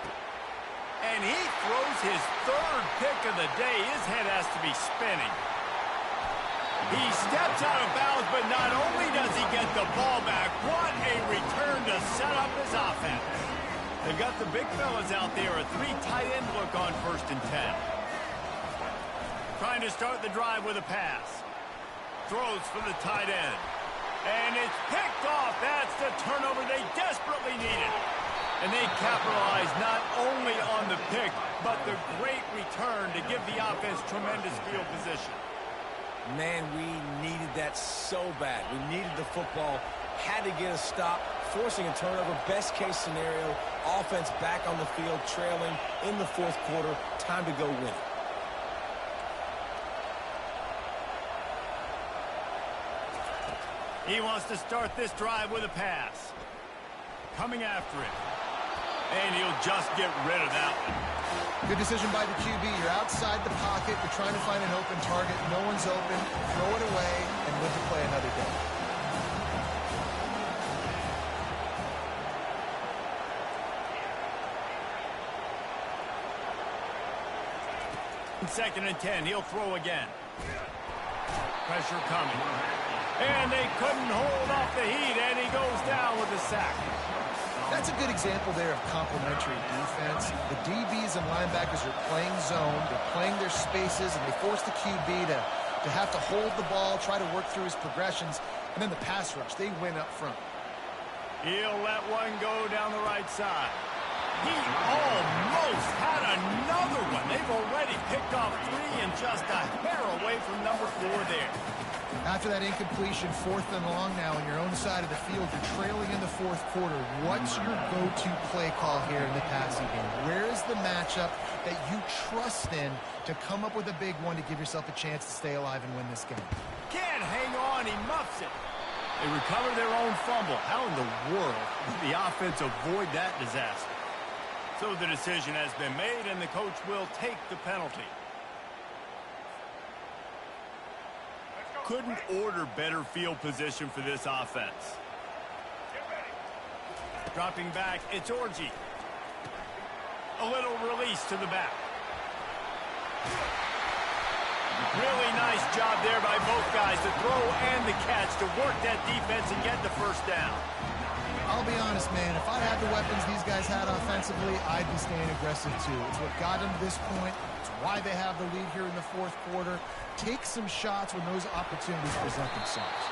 And he throws his third pick of the day. His head has to be spinning. He steps out of bounds, but not only does he get the ball back, what a return to set up his offense. They've got the big fellas out there, a 3 tight end look on 1st and 10. Trying to start the drive with a pass. Throws for the tight end. And it's picked off. That's the turnover they desperately needed. And they capitalize not only on the pick, but the great return to give the offense tremendous field position. Man, we needed that so bad. We needed the football, had to get a stop, forcing a turnover. Best case scenario, offense back on the field, trailing in the 4th quarter. Time to go win it. He wants to start this drive with a pass. Coming after it. And he'll just get rid of that one. Good decision by the QB. You're outside the pocket. You're trying to find an open target. No one's open. Throw it away and live to play another day. 2nd and 10. He'll throw again. Pressure coming. And they couldn't hold off the heat, and he goes down with a sack. That's a good example there of complementary defense. The DBs and linebackers are playing zone. They're playing their spaces, and they force the QB to have to hold the ball, try to work through his progressions, and then the pass rush. They win up front. He'll let one go down the right side. He almost had another one. They've already picked off 3 and just a hair away from number 4 there. After that incompletion, 4th and long now on your own side of the field, you're trailing in the 4th quarter. What's your go-to play call here in the passing game? Where is the matchup that you trust in to come up with a big one to give yourself a chance to stay alive and win this game? Can't hang on. He muffs it. They recover their own fumble. How in the world did the offense avoid that disaster? So the decision has been made, and the coach will take the penalty. Couldn't order better field position for this offense. Dropping back, it's Orji. A little release to the back. Really nice job there by both guys to throw and the catch to work that defense and get the 1st down. I'll be honest, man. If I had the weapons these guys had offensively, I'd be staying aggressive too. It's what got them to this point. It's why they have the lead here in the 4th quarter. Take some shots when those opportunities present themselves.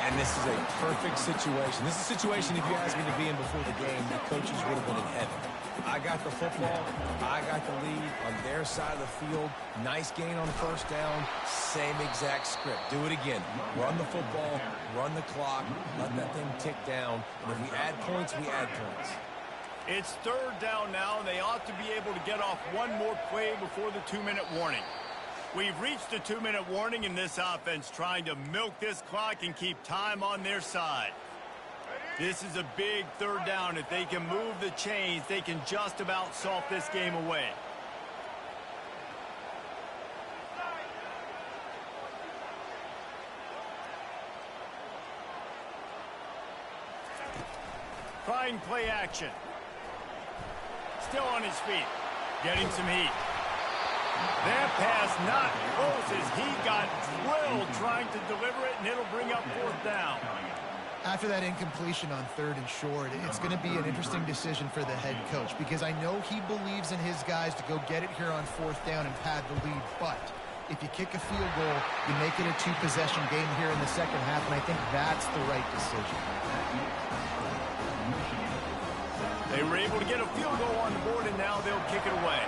And this is a perfect situation. This is a situation, if you asked me to be in before the game, the coaches would have been in heaven. I got the football. I got the lead on their side of the field. Nice gain on 1st down. Same exact script. Do it again. Run the football. Run the clock. Let that thing tick down. And if we add points, we add points. It's 3rd down now, and they ought to be able to get off one more play before the 2-minute warning. We've reached the 2-minute warning, and this offense trying to milk this clock and keep time on their side. This is a big 3rd down. If they can move the chains, they can just about salt this game away. Trying play action. Still on his feet. Getting some heat. That pass not close as he got drilled trying to deliver it, and it'll bring up 4th down. After that incompletion on 3rd and short, it's going to be an interesting decision for the head coach because I know he believes in his guys to go get it here on 4th down and pad the lead. But if you kick a field goal, you make it a 2-possession game here in the 2nd half, and I think that's the right decision. They were able to get a field goal on the board, and now they'll kick it away.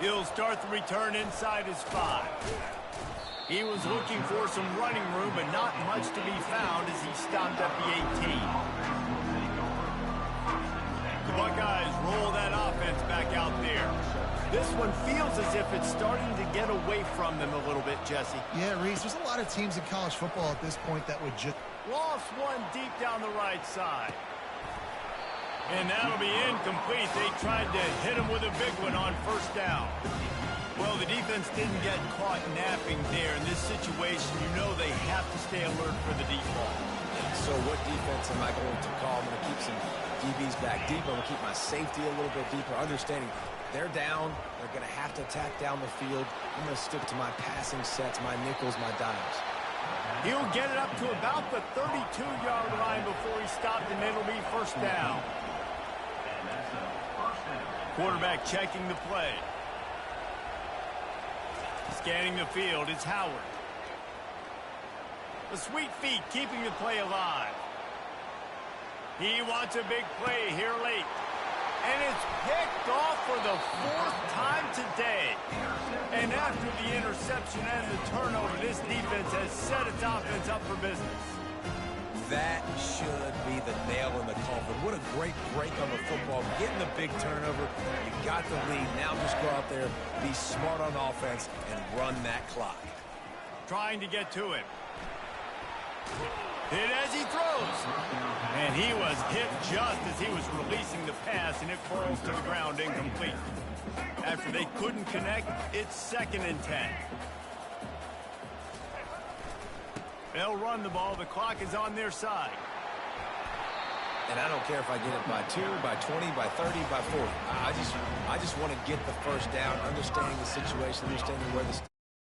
He'll start the return inside his 5. He was looking for some running room, but not much to be found as he stopped at the 18. The Buckeyes roll that offense back out there. This one feels as if it's starting to get away from them a little bit, Jesse. Yeah, Reese, there's a lot of teams in college football at this point that would just... Lost one deep down the right side. And that'll be incomplete. They tried to hit him with a big one on 1st down. Well, the defense didn't get caught napping there. In this situation, you know they have to stay alert for the deep ball. So what defense am I going to call? I'm going to keep some DBs back deep. I'm going to keep my safety a little bit deeper, understanding they're down. They're going to have to attack down the field. I'm going to stick to my passing sets, my nickels, my dimes. He'll get it up to about the 32-yard line before he stopped, and it'll be first down. Quarterback checking the play. Scanning the field, it's Howard. The sweet feet keeping the play alive. He wants a big play here late. And it's picked off for the 4th time today. And after the interception and the turnover, this defense has set its offense up for business. That should be the nail in the coffin. What a great break on the football. Getting the big turnover. You got the lead. Now just go out there, be smart on offense, and run that clock. Trying to get to it. Hit as he throws. And he was hit just as he was releasing the pass, and it falls to the ground incomplete. After they couldn't connect, it's 2nd and 10. They'll run the ball. The clock is on their side. And I don't care if I get it by 2, by 20, by 30, by 40. I just want to get the first down, understanding the situation, understanding where